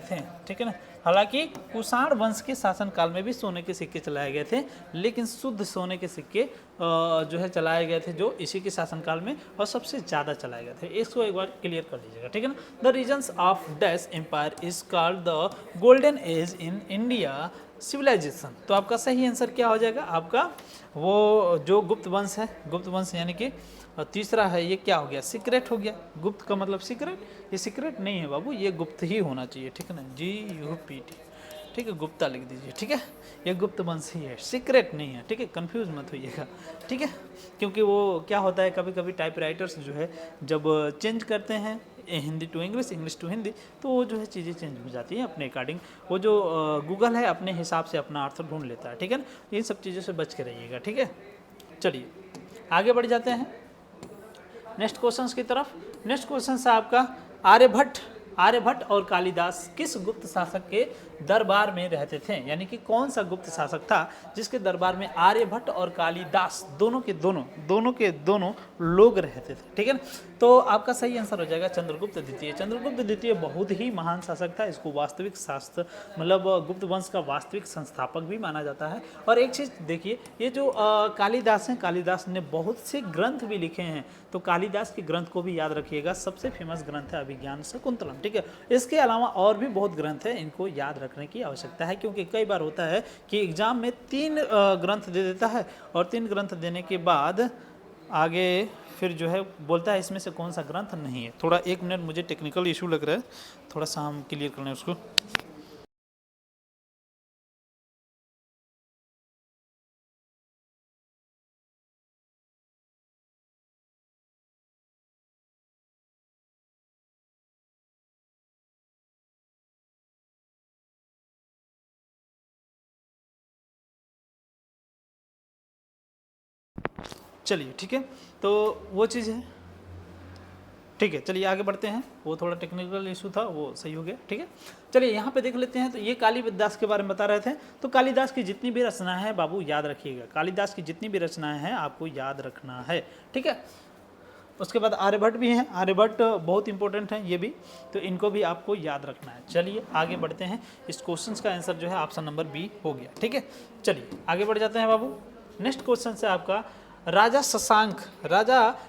S1: थे, ठीक है ना। हालांकि कुषाण वंश के शासनकाल में भी सोने के सिक्के चलाए गए थे, लेकिन शुद्ध सोने के सिक्के जो है चलाए गए थे जो इसी के शासनकाल में, और सबसे ज़्यादा चलाए गए थे। इसको एक बार क्लियर कर लीजिएगा, ठीक है ना। The reasons of dash empire is called the golden age in India civilization. तो आपका सही आंसर क्या हो जाएगा? आपका वो जो गुप्त वंश यानी कि तीसरा है, ये क्या हो गया? सीक्रेट हो गया। गुप्त का मतलब सीक्रेट, ये सीक्रेट नहीं है बाबू, ये गुप्त ही होना चाहिए, ठीक है ना। GUPT, ठीक है, गुप्ता लिख दीजिए, ठीक है। ये गुप्त वंश ही है, सीक्रेट नहीं है, ठीक है, कंफ्यूज मत होइएगा, ठीक है। क्योंकि वो क्या होता है, कभी कभी टाइपराइटर्स जो है जब चेंज करते हैं Hindi to English, English to Hindi, तो वो जो है चीज़ें चेंज हो जाती हैं अपने अकॉर्डिंग। वो जो गूगल है अपने हिसाब से अपना अर्थ ढूंढ लेता है, ठीक है ना। इन सब चीज़ों से बच के रहिएगा, ठीक है। चलिए आगे बढ़ जाते हैं नेक्स्ट क्वेश्चन की तरफ। नेक्स्ट क्वेश्चन है आपका आर्यभट्ट और कालिदास किस गुप्त शासक के दरबार में रहते थे? यानी कि कौन सा गुप्त शासक था जिसके दरबार में आर्यभट्ट और कालिदास दोनों के दोनों लोग रहते थे, ठीक है ना। तो आपका सही आंसर हो जाएगा चंद्रगुप्त द्वितीय। चंद्रगुप्त द्वितीय बहुत ही महान शासक था, इसको वास्तविक शास्त्र मतलब गुप्त वंश का वास्तविक संस्थापक भी माना जाता है। और एक चीज़ देखिए, ये जो कालिदास हैं, कालिदास ने बहुत से ग्रंथ भी लिखे हैं, तो कालिदास के ग्रंथ को भी याद रखिएगा। सबसे फेमस ग्रंथ है अभिज्ञान शकुंतलम, ठीक है। इसके अलावा और भी बहुत ग्रंथ हैं, इनको याद रखने की आवश्यकता है, क्योंकि कई बार होता है कि एग्जाम में 3 ग्रंथ दे देता है, और 3 ग्रंथ देने के बाद आगे फिर जो है बोलता है इसमें से कौन सा ग्रंथ नहीं है। थोड़ा 1 मिनट, मुझे टेक्निकल इशू लग रहा है, थोड़ा सा हम क्लियर कर लें उसको। चलिए ठीक है, तो वो चीज़ है, ठीक है। चलिए आगे बढ़ते हैं, वो थोड़ा टेक्निकल इशू था, वो सही हो गया, ठीक है। चलिए यहाँ पे देख लेते हैं। तो ये कालिदास के बारे में बता रहे थे। तो कालिदास की जितनी भी रचनाएं हैं बाबू याद रखिएगा, कालिदास की जितनी भी रचनाएं हैं आपको याद रखना है, ठीक है। उसके बाद आर्यभट्ट भी हैं, आर्यभट्ट बहुत इंपॉर्टेंट हैं ये भी, तो इनको भी आपको याद रखना है। चलिए आगे बढ़ते हैं। इस क्वेश्चन का आंसर जो है ऑप्शन नंबर बी हो गया, ठीक है। चलिए आगे बढ़ जाते हैं बाबू। नेक्स्ट क्वेश्चन से आपका राजा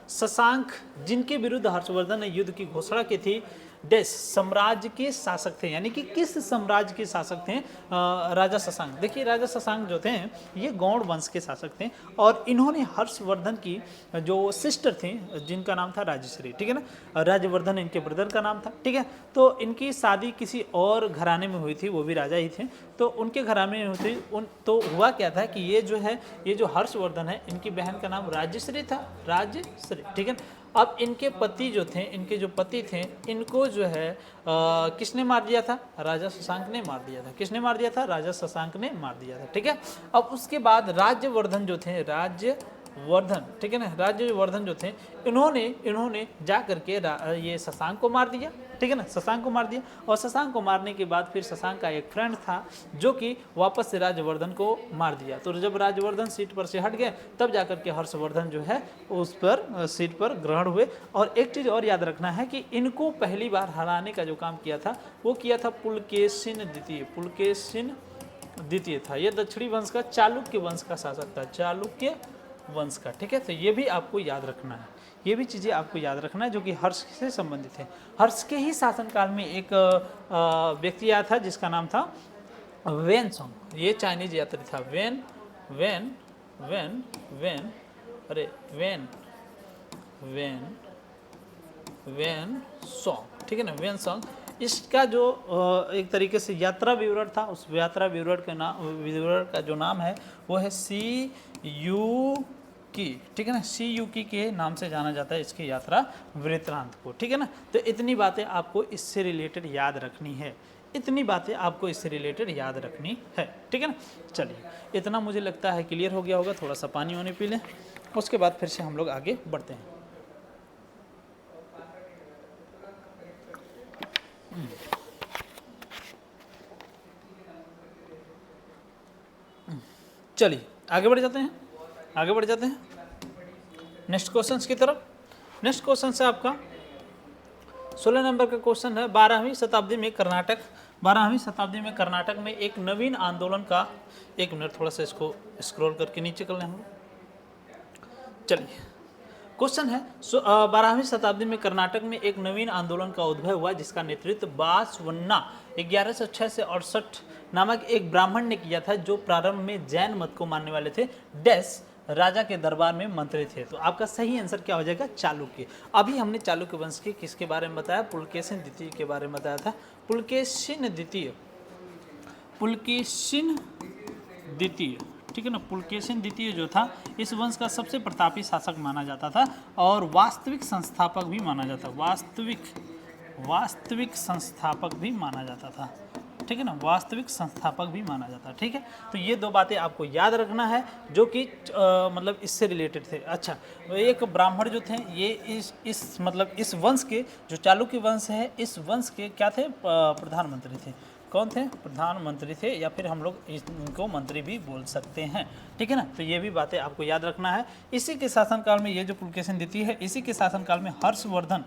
S1: शशांक जिनके विरुद्ध हर्षवर्धन ने युद्ध की घोषणा की थी, देश साम्राज्य के शासक थे, यानी कि किस साम्राज्य के शासक थे राजा शशांक। देखिए राजा शशांक जो थे ये गौड़ वंश के शासक थे, और इन्होंने हर्षवर्धन की जो सिस्टर थी जिनका नाम था राजश्री, ठीक है ना, राजवर्धन इनके ब्रदर का नाम था, ठीक है। तो इनकी शादी किसी और घराने में हुई थी, वो भी राजा ही थे, तो उनके घराने में हुई थी। तो हुआ क्या था कि ये जो हर्षवर्धन है, इनकी बहन का नाम राजश्री था, राजश्री, ठीक है। अब इनके पति जो थे, इनके जो पति थे, इनको जो है किसने मार दिया था? राजा शशांक ने मार दिया था। किसने मार दिया था? राजा शशांक ने मार दिया था, ठीक है। अब उसके बाद राज्यवर्धन जो थे, राज्यवर्धन, ठीक है ना, राज्यवर्धन जो थे, इन्होंने जा करके ये शशांक को मार दिया, ठीक है ना, शशांक को मार दिया। और शशांक को मारने के बाद फिर शशांक का एक फ्रेंड था जो कि वापस से राज्यवर्धन को मार दिया। तो जब राज्यवर्धन सीट पर से हट गए तब जाकर के हर्षवर्धन जो है उस पर सीट पर ग्रहण हुए। और एक चीज़ और याद रखना है कि इनको पहली बार हराने का जो काम किया था वो किया था पुलकेशिन द्वितीय। पुलकेशिन द्वितीय था, ये दक्षिणी वंश का, चालुक्य वंश का शासक था, चालुक्य वंश का, ठीक है। तो ये भी आपको याद रखना है, ये भी चीज़ें आपको याद रखना है जो कि हर्ष से संबंधित है। हर्ष के ही शासनकाल में एक व्यक्ति आया था जिसका नाम था वेन सोंग। ये चाइनीज यात्री था, वेन सोंग, ठीक है ना, वेन सोंग। इसका जो एक तरीके से यात्रा विवरण था, उस यात्रा विवरण का जो नाम है वो है की, ठीक है ना, CUK के नाम से जाना जाता है इसकी यात्रा वृत्तांत को, ठीक है ना। तो इतनी बातें आपको इससे रिलेटेड याद रखनी है, इतनी बातें आपको इससे रिलेटेड याद रखनी है, ठीक है ना। चलिए इतना मुझे लगता है क्लियर हो गया होगा। थोड़ा सा पानी वानी पी लें, उसके बाद फिर से हम लोग आगे बढ़ते हैं। चलिए आगे बढ़ जाते हैं नेक्स्ट क्वेश्चन की तरफ। नेक्स्ट क्वेश्चन से आपका 16 नंबर का क्वेश्चन है। 12वीं शताब्दी में कर्नाटक में एक नवीन आंदोलन का, एक मिनट थोड़ा सा इसको स्क्रॉल करके नीचे कर लें हम। चलिए क्वेश्चन है 12वीं शताब्दी में कर्नाटक में एक नवीन आंदोलन का उद्भव हुआ जिसका नेतृत्व बासवन्ना 1106 से 68 नामक एक ब्राह्मण ने किया था, जो प्रारंभ में जैन मत को मानने वाले थे, डैश राजा के दरबार में मंत्री थे। तो आपका सही आंसर क्या हो जाएगा? चालुक्य। अभी हमने चालुक्य वंश के किसके बारे में बताया? पुलकेशिन द्वितीय के बारे में बताया था। पुलकेशिन द्वितीय, ठीक है ना। पुलकेशिन द्वितीय जो था इस वंश का सबसे प्रतापी शासक माना जाता था और वास्तविक संस्थापक भी माना जाता, वास्तविक संस्थापक भी माना जाता था, ठीक है ना, वास्तविक संस्थापक भी माना जाता है, ठीक है। तो ये दो बातें आपको याद रखना है जो कि मतलब इससे रिलेटेड थे। अच्छा, एक ब्राह्मण जो थे ये इस वंश के, जो चालुक्य वंश है, इस वंश के क्या थे? प्रधानमंत्री थे। कौन थे? प्रधानमंत्री थे, या फिर हम लोग इनको मंत्री भी बोल सकते हैं, ठीक है ना। तो ये भी बातें आपको याद रखना है। इसी के शासनकाल में, ये जो पुलकेशिन द्वितीय है, इसी के शासनकाल में हर्षवर्धन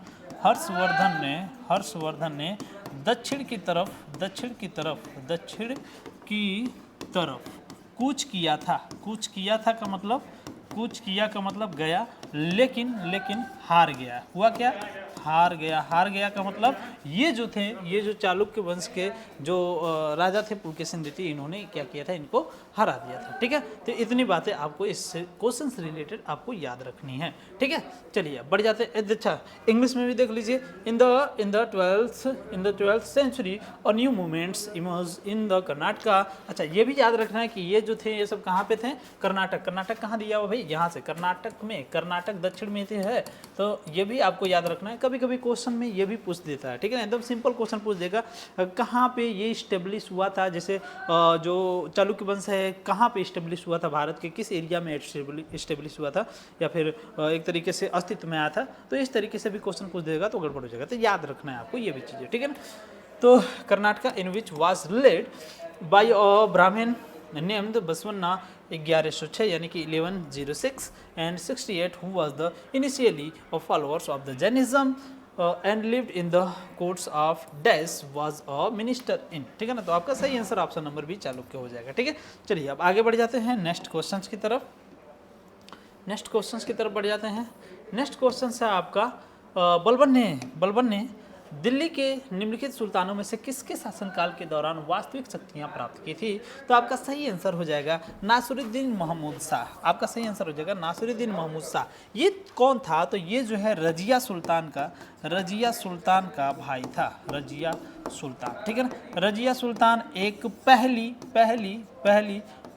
S1: ने दक्षिण की तरफ कूच किया का मतलब गया, लेकिन हार गया। हुआ क्या? हार गया। हार गया का मतलब ये जो थे, ये जो चालुक्य वंश के जो राजा थे पुलकेशिन द्वितीय, इन्होंने क्या किया था? इनको हरा दिया था। ठीक है, तो इतनी बातें आपको इस क्वेश्चन से रिलेटेड आपको याद रखनी है। ठीक है, चलिए बढ़ जाते हैं। अच्छा, इंग्लिश में भी देख लीजिए। इन द 12th सेंचुरी और new movements emerge in the Karnataka. अच्छा, ये भी याद रखना है कि ये जो थे ये सब कहाँ पे थे? कर्नाटक। कर्नाटक कहाँ दिया हुआ भाई? यहाँ से कर्नाटक में। कर्नाटक दक्षिण में थे है, तो ये भी आपको याद रखना है। कभी कभी क्वेश्चन में ये भी पूछ देता है। ठीक है ना, एकदम सिंपल क्वेश्चन पूछ देगा, कहाँ पे ये स्टेब्लिश हुआ था? जैसे जो चालुक्य वंश है कहाँ पे स्टेब्लिश हुआ था? भारत के किस एरिया में स्टेब्लिश हुआ था, या फिर एक तरीके से अस्तित्व में आया था? तो इस तरीके से भी क्वेश्चन पूछ देगा तो गड़बड़ हो जाएगा। तो याद रखना है आपको ये भी चीज़ें। ठीक है ना, तो कर्नाटका इन विच वाज लेड बाय अ ब्राह्मण नेम्ड बसवन्ना 1106 यानी कि 1106 and 68 who was the initially of followers of the Jainism and lived in the courts of Dash was a minister in। ठीक है ना, तो आपका सही answer option number B Chalukya हो जाएगा। ठीक है, चलिए अब आगे बढ़ जाते हैं नेक्स्ट क्वेश्चंस की तरफ। नेक्स्ट क्वेश्चंस की तरफ बढ़ जाते हैं। नेक्स्ट क्वेश्चन है आपका बलबन ने दिल्ली के निम्नलिखित सुल्तानों में से किसके शासनकाल के दौरान वास्तविक शक्तियां प्राप्त की थी? तो आपका सही आंसर हो जाएगा नासिरुद्दीन महमूद शाह। आपका सही आंसर हो जाएगा नासिरुद्दीन महमूद शाह। ये कौन था? तो ये जो है रजिया सुल्तान का भाई था। रजिया सुल्तान। ठीक है ना, रजिया सुल्तान एक पहली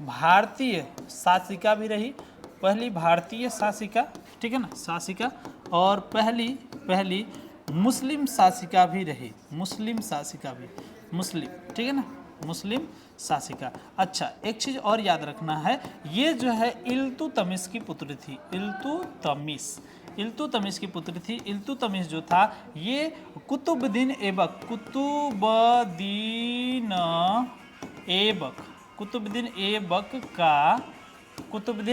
S1: भारतीय शासिका भी रही। पहली भारतीय शासिका। ठीक है ना, शासिका, और पहली मुस्लिम शासिका भी रही। मुस्लिम शासिका भी, मुस्लिम। ठीक है ना, मुस्लिम शासिका। अच्छा, एक चीज और याद रखना है, ये जो है इल्तुतमिश की पुत्री थी। इल्तुतमिश की पुत्री थी। इल्तुतमिश जो था ये कुतुबुद्दीन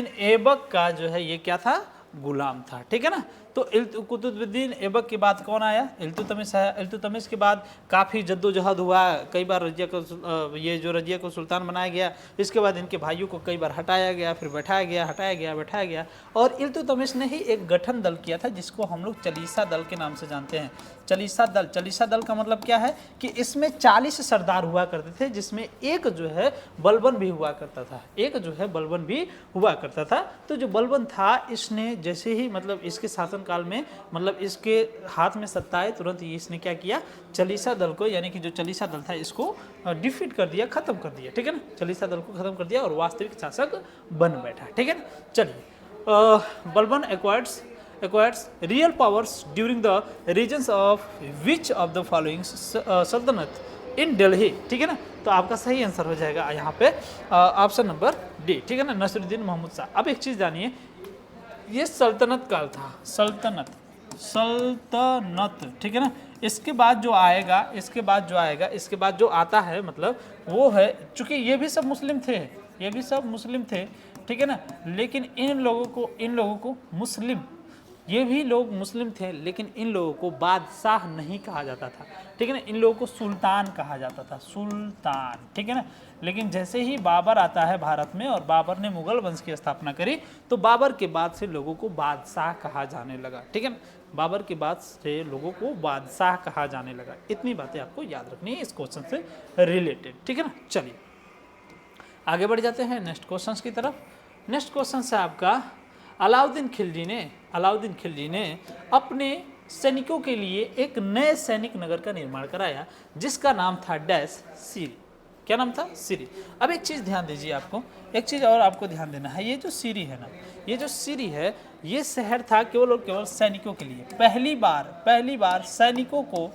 S1: ऐबक का जो है ये क्या था? गुलाम था। ठीक है ना, तो कुतुबुद्दीन ऐबक के बाद कौन आया? इल्तुतमिश आया। इल्तुतमिश के बाद काफ़ी जद्दोजहद हुआ। कई बार रजिया को सुल्तान बनाया गया। इसके बाद इनके भाइयों को कई बार हटाया गया, फिर बैठाया गया। और इल्तुतमिश ने ही एक गठन दल किया था जिसको हम लोग चालीसा दल के नाम से जानते हैं। चालीसा दल का मतलब क्या है कि इसमें 40 सरदार हुआ करते थे, जिसमें एक जो है बलबन भी हुआ करता था। तो जो बलबन था, इसने जैसे ही मतलब इसके शासन काल में, मतलब इसके हाथ में सत्ता है, तुरंत ही इसने क्या किया? चालीसा दल को, यानी कि जो चालीसा दल था इसको डिफीट कर दिया, खत्म कर दिया। ठीक है ना, चालीसा दल को खत्म कर दिया और वास्तविक शासक बन बैठा। ठीक है ना, चलिए Balban acquires real powers during the regions of which of the following सल्तनत इन दिल्ली। ठीक है ना, तो आपका सही आंसर हो जाएगा यहाँ पे ऑप्शन नंबर डी। ठीक है ना, नासिरुद्दीन महमूद शाह। अब एक चीज जानिए, ये सल्तनत काल था। सल्तनत। ठीक है ना, इसके बाद जो आता है, मतलब वो है, चूंकि ये भी सब मुस्लिम थे। ठीक है ना, लेकिन इन लोगों को मुस्लिम, ये भी लोग मुस्लिम थे, लेकिन इन लोगों को बादशाह नहीं कहा जाता था। ठीक है ना, इन लोगों को सुल्तान कहा जाता था, सुल्तान। ठीक है ना, लेकिन जैसे ही बाबर आता है भारत में और बाबर ने मुगल वंश की स्थापना करी, तो बाबर के बाद से लोगों को बादशाह कहा जाने लगा। ठीक है ना, बाबर के बाद से लोगों को बादशाह कहा जाने लगा। इतनी बातें आपको याद रखनी है इस क्वेश्चन से रिलेटेड। ठीक है ना, चलिए आगे बढ़ जाते हैं नेक्स्ट क्वेश्चन की तरफ। नेक्स्ट क्वेश्चन है आपका, अलाउद्दीन खिलजी ने अपने सैनिकों के लिए एक नए सैनिक नगर का निर्माण कराया जिसका नाम था डैश सीरी। क्या नाम था? सीरी। अब एक चीज ध्यान दीजिए, आपको एक चीज और आपको ध्यान देना है, ये जो सीरी है ना, ये शहर था केवल और केवल सैनिकों के लिए। पहली बार सैनिकों को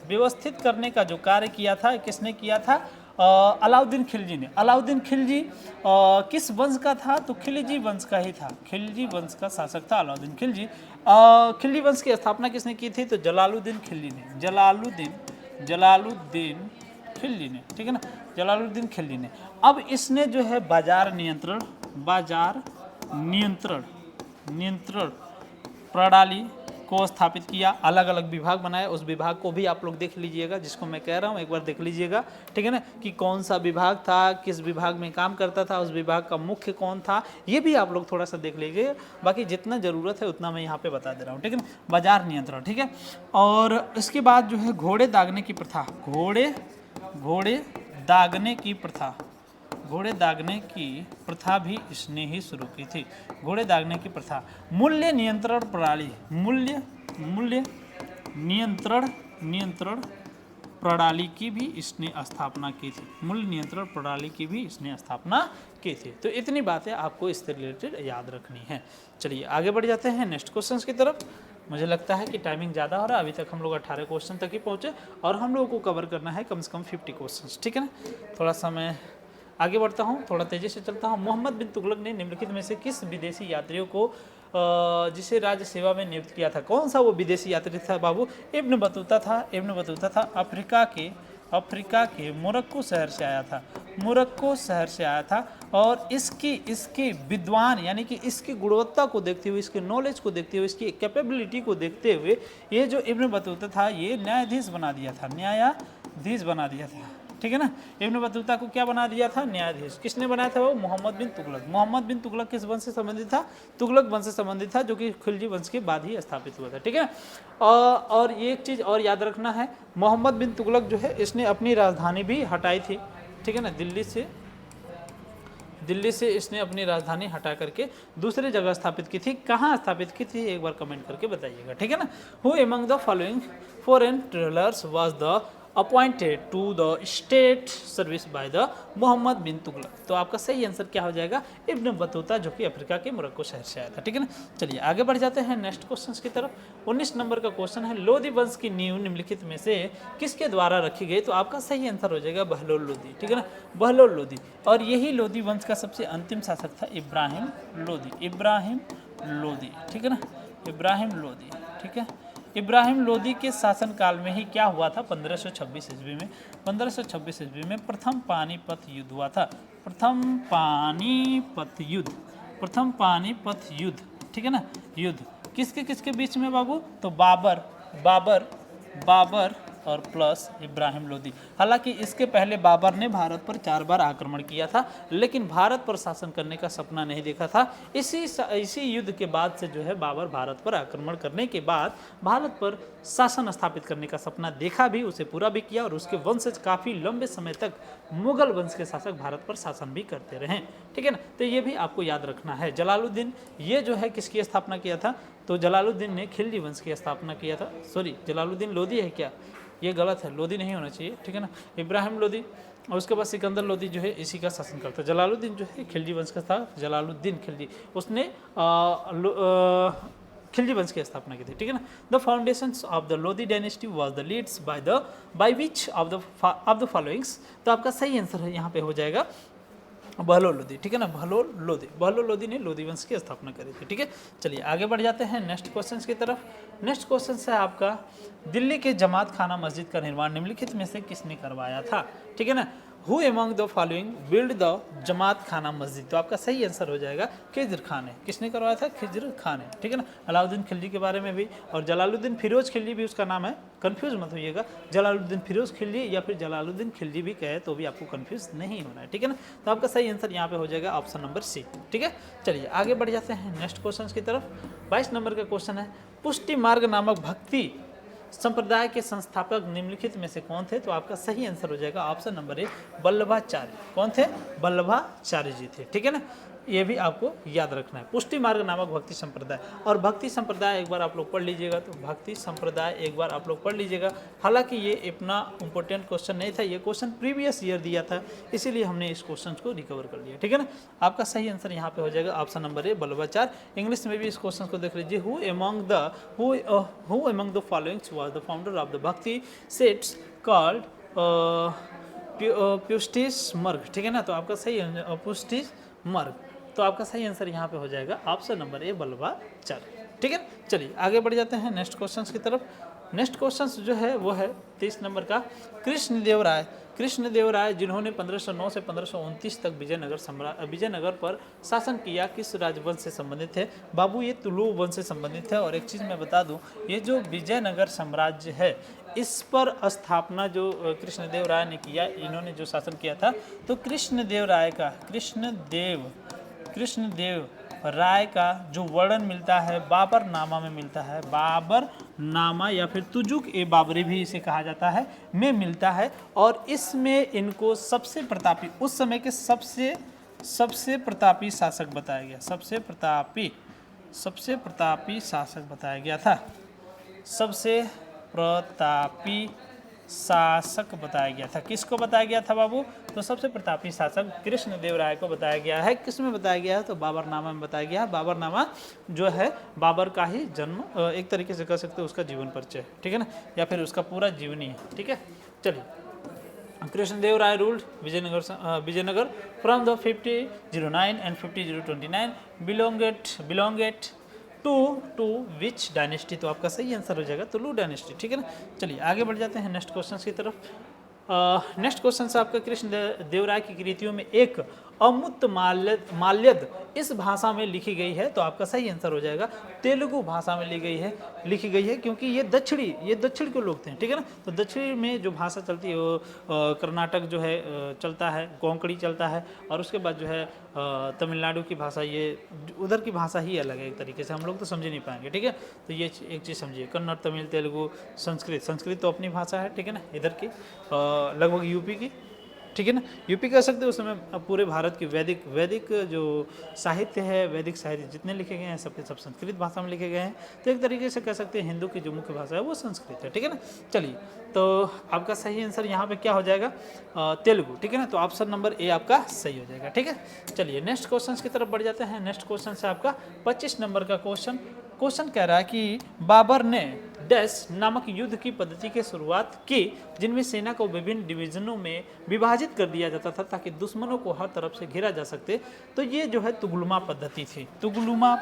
S1: व्यवस्थित करने का जो कार्य किया था, किसने किया था? अलाउद्दीन खिलजी ने। अलाउद्दीन खिलजी किस वंश का था? तो खिलजी वंश का ही था। खिलजी वंश का शासक था अलाउद्दीन खिलजी। खिलजी वंश की स्थापना किसने की थी? तो जलालुद्दीन खिलजी ने। ठीक है ना, जलालुद्दीन खिलजी ने। अब इसने जो है बाजार नियंत्रण प्रणाली को स्थापित किया, अलग अलग विभाग बनाए, उस विभाग को भी आप लोग देख लीजिएगा, जिसको मैं कह रहा हूँ एक बार देख लीजिएगा, ठीक है ना, कि कौन सा विभाग था, किस विभाग में काम करता था, उस विभाग का मुख्य कौन था, ये भी आप लोग थोड़ा सा देख लीजिए। बाकी जितना ज़रूरत है उतना मैं यहाँ पे बता दे रहा हूँ, ठीक है ना। बाजार नियंत्रण, ठीक है। और इसके बाद जो है घोड़े दागने की प्रथा, घोड़े दागने की प्रथा, घोड़े दागने की प्रथा भी इसने ही शुरू की थी। घोड़े दागने की प्रथा। मूल्य नियंत्रण प्रणाली, मूल्य नियंत्रण प्रणाली की भी इसने स्थापना की थी। मूल्य नियंत्रण प्रणाली की भी इसने स्थापना की थी। तो इतनी बातें आपको इससे रिलेटेड याद रखनी है। चलिए आगे बढ़ जाते हैं नेक्स्ट क्वेश्चन की तरफ। मुझे लगता है कि टाइमिंग ज़्यादा हो रहा है, अभी तक हम लोग 18 क्वेश्चन तक ही पहुँचे और हम लोगों को कवर करना है कम से कम 50 क्वेश्चन, ठीक है ना। थोड़ा सा मैं आगे बढ़ता हूँ, थोड़ा तेज़ी से चलता हूँ। मोहम्मद बिन तुगलक ने निम्नलिखित में से किस विदेशी यात्रियों को जिसे राज्य सेवा में नियुक्त किया था? कौन सा वो विदेशी यात्री था बाबू? इब्न बतूता था। इब्न बतूता था अफ्रीका के मोरक्को शहर से आया था। मोरक्को शहर से आया था और इसकी विद्वान यानी कि इसकी गुणवत्ता को देखते हुए, इसके नॉलेज को देखते हुए, इसकी कैपेबिलिटी को देखते हुए ये जो इब्न बतूता था ये न्यायाधीश बना दिया था, ठीक है ना। इब्न बतूता को क्या बना दिया था? न्यायाधीश। किसने बनाया था वो? मोहम्मद बिन तुगलक। मोहम्मद बिन तुगलक किस वंश से संबंधित था? तुगलक वंश से संबंधित था, जो कि खिलजी वंश के बाद ही स्थापित हुआ था, ठीक है। और ये एक चीज़ और याद रखना है, मोहम्मद बिन तुगलक जो है इसने अपनी राजधानी भी हटाई थी, ठीक है ना। दिल्ली से इसने अपनी राजधानी हटा करके दूसरी जगह स्थापित की थी। कहाँ स्थापित की थी एक बार कमेंट करके बताइएगा, ठीक है ना। Who among the following foreign travellers was the appointed to the state service by the Mohammad bin Tughlaq? तो आपका सही आंसर क्या हो जाएगा? इब्न बतूता, जो कि अफ्रीका के मोरक्को शहर से आया था, ठीक है ना। चलिए आगे बढ़ जाते हैं नेक्स्ट क्वेश्चन की तरफ। 19 नंबर का क्वेश्चन है, लोदी वंश की नींव निम्नलिखित में से किसके द्वारा रखी गई? तो आपका सही आंसर हो जाएगा बहलोल लोदी, ठीक है ना, बहलोल लोदी। और यही लोदी वंश का सबसे अंतिम शासक था इब्राहिम लोदी, ठीक है ना, इब्राहिम लोदी, ठीक है। इब्राहिम लोदी के शासनकाल में ही क्या हुआ था? 1526 ईस्वी में, 1526 ईस्वी में प्रथम पानीपत युद्ध हुआ था। प्रथम पानीपत युद्ध, ठीक है ना। युद्ध किसके बीच में बाबू? तो बाबर और प्लस इब्राहिम लोदी। हालांकि इसके पहले बाबर ने भारत पर 4 बार आक्रमण किया था, लेकिन भारत पर शासन करने का सपना नहीं देखा था। इसी युद्ध के बाद से जो है बाबर भारत पर आक्रमण करने के बाद भारत पर शासन स्थापित करने का सपना देखा भी, उसे पूरा भी किया और उसके वंशज काफ़ी लंबे समय तक मुगल वंश के शासक भारत पर शासन भी करते रहे, ठीक है ना। तो ये भी आपको याद रखना है। जलालुद्दीन ये जो है किसकी स्थापना किया था? तो जलालुद्दीन ने खिलजी वंश की स्थापना किया था। सॉरी, जलालुद्दीन लोदी है क्या? ये गलत है, लोदी नहीं होना चाहिए, ठीक है ना। इब्राहिम लोदी और उसके बाद सिकंदर लोदी जो है इसी का शासन करता। जलालुद्दीन जो है खिलजी वंश का था, जलालुद्दीन खिलजी, उसने खिलजी वंश की स्थापना की थी, ठीक है ना। The foundations of the Lodi dynasty was the leads by which of the followings? तो आपका सही आंसर है यहाँ पे हो जाएगा बहलोल लोदी, ठीक है ना। बहलोल लोदी ने लोदी वंश की स्थापना करी थी, ठीक है। चलिए आगे बढ़ जाते हैं नेक्स्ट क्वेश्चन की तरफ। नेक्स्ट क्वेश्चन है आपका, दिल्ली के जमात खाना मस्जिद का निर्माण निम्नलिखित में से किसने करवाया था? ठीक है ना। Who among the following build the Jamat Khana Masjid? तो आपका सही आंसर हो जाएगा खिज्र खान है। किसने करवाया था? खिज्र खान है, ठीक है ना। अलाउद्दीन खिलजी के बारे में भी, और जलालुद्दीन फिरोज खिलजी भी उसका नाम है, कंफ्यूज मत होइएगा। जलालुद्दीन फिरोज खिलजी या फिर जलालुद्दीन खिलजी भी कहे तो भी आपको कंफ्यूज नहीं होना है, ठीक है ना। तो आपका सही आंसर यहाँ पे हो जाएगा ऑप्शन नंबर सी, ठीक है। चलिए आगे बढ़ जाते हैं नेक्स्ट क्वेश्चन की तरफ। 22 नंबर का क्वेश्चन है, पुष्टि मार्ग नामक भक्ति संप्रदाय के संस्थापक निम्नलिखित में से कौन थे? तो आपका सही आंसर हो जाएगा ऑप्शन नंबर ए, वल्लभाचार्य। कौन थे? वल्लभाचार्य जी थे, ठीक है ना। ये भी आपको याद रखना है, पुष्टि मार्ग नामक भक्ति संप्रदाय। और भक्ति संप्रदाय एक बार आप लोग पढ़ लीजिएगा, तो भक्ति संप्रदाय एक बार आप लोग पढ़ लीजिएगा। हालांकि ये इतना इंपॉर्टेंट क्वेश्चन नहीं था, ये क्वेश्चन प्रीवियस ईयर दिया था, इसीलिए हमने इस क्वेश्चन को रिकवर कर लिया, ठीक है ना। आपका सही आंसर यहाँ पे हो जाएगा ऑप्शन नंबर ए, वल्लभाचार्य। इंग्लिश में भी इस क्वेश्चन को देख लीजिए, who among the followings was the founder of the भक्ति सेट्स कॉल्ड प्यूस्टिस मर्ग, ठीक है ना। तो आपका सही प्यूस्टिस मर्ग, तो आपका सही आंसर यहाँ पे हो जाएगा ऑप्शन नंबर ए, वल्लभाचार्य, ठीक है। चलिए आगे बढ़ जाते हैं नेक्स्ट क्वेश्चन की तरफ।
S2: नेक्स्ट क्वेश्चन जो है वो है 23 नंबर का, कृष्णदेवराय। कृष्णदेवराय जिन्होंने 1509 से 1529 तक विजयनगर पर शासन किया, किस राजवंश से संबंधित थे? बाबू ये तुलु वंश से संबंधित है। और एक चीज़ मैं बता दूं, ये जो विजयनगर साम्राज्य है इस पर स्थापना जो कृष्णदेवराय ने किया, इन्होंने जो शासन किया था, तो कृष्णदेव राय का जो वर्णन मिलता है बाबर नामा में मिलता है, बाबर नामा या फिर तुजुक ए बाबरी भी इसे कहा जाता है, में मिलता है। और इसमें इनको सबसे प्रतापी, उस समय के सबसे प्रतापी शासक बताया गया, सबसे प्रतापी शासक बताया गया था, सबसे प्रतापी शासक बताया गया था। किसको बताया गया था बाबू? तो सबसे प्रतापी शासक कृष्णदेवराय को बताया गया है। किस में बताया गया है? तो बाबरनामा में बताया गया है। बाबरनामा जो है बाबर का ही जन्म, एक तरीके से कह सकते हो उसका जीवन परिचय, ठीक है ना, या फिर उसका पूरा जीवनी है, ठीक है। चलिए, Krishnadevaraya ruled Vijayanagar from the 5009 and 5029 belonged to which dynasty? तो आपका सही आंसर हो जाएगा तुलु डायनेस्टी, ठीक है ना। चलिए आगे बढ़ जाते हैं नेक्स्ट क्वेश्चन की तरफ। नेक्स्ट क्वेश्चन से आपका कृष्णदेवराय की कृतियों में एक अमूर्त माल्यद इस भाषा में लिखी गई है, तो आपका सही आंसर हो जाएगा तेलुगु भाषा में लिखी गई है, क्योंकि ये दक्षिण के लोग थे, ठीक है ना। तो दक्षिण में जो भाषा चलती है वो कर्नाटक जो है चलता है, कोंकणी चलता है, और उसके बाद जो है तमिलनाडु की भाषा, ये उधर की भाषा ही अलग है एक तरीके से, हम लोग तो समझ नहीं पाएंगे, ठीक है। तो ये एक चीज़ समझिए, कन्नड़, तमिल, तेलुगु, संस्कृत तो अपनी भाषा है, ठीक है ना, इधर की लगभग यूपी की, ठीक है ना, यूपी कह सकते हो। उस समय पूरे भारत की वैदिक जो साहित्य है, वैदिक साहित्य जितने लिखे गए हैं सबके सब संस्कृत भाषा में लिखे गए हैं। तो एक तरीके से कह सकते हैं हिंदू की जो मुख्य भाषा है वो संस्कृत है, ठीक है ना। चलिए, तो आपका सही आंसर यहाँ पे क्या हो जाएगा? तेलुगु, ठीक है ना। तो ऑप्शन नंबर ए आपका सही हो जाएगा, ठीक है। चलिए नेक्स्ट क्वेश्चन की तरफ बढ़ जाते हैं। नेक्स्ट क्वेश्चन से आपका 25 नंबर का क्वेश्चन कह रहा है कि बाबर ने डैश नामक युद्ध की पद्धति की शुरुआत की, जिनमें सेना को विभिन्न डिवीजनों में विभाजित कर दिया जाता था ताकि दुश्मनों को हर तरफ से घेरा जा सकते। तो ये जो है तुगलुमा पद्धति थी, तुगलुमा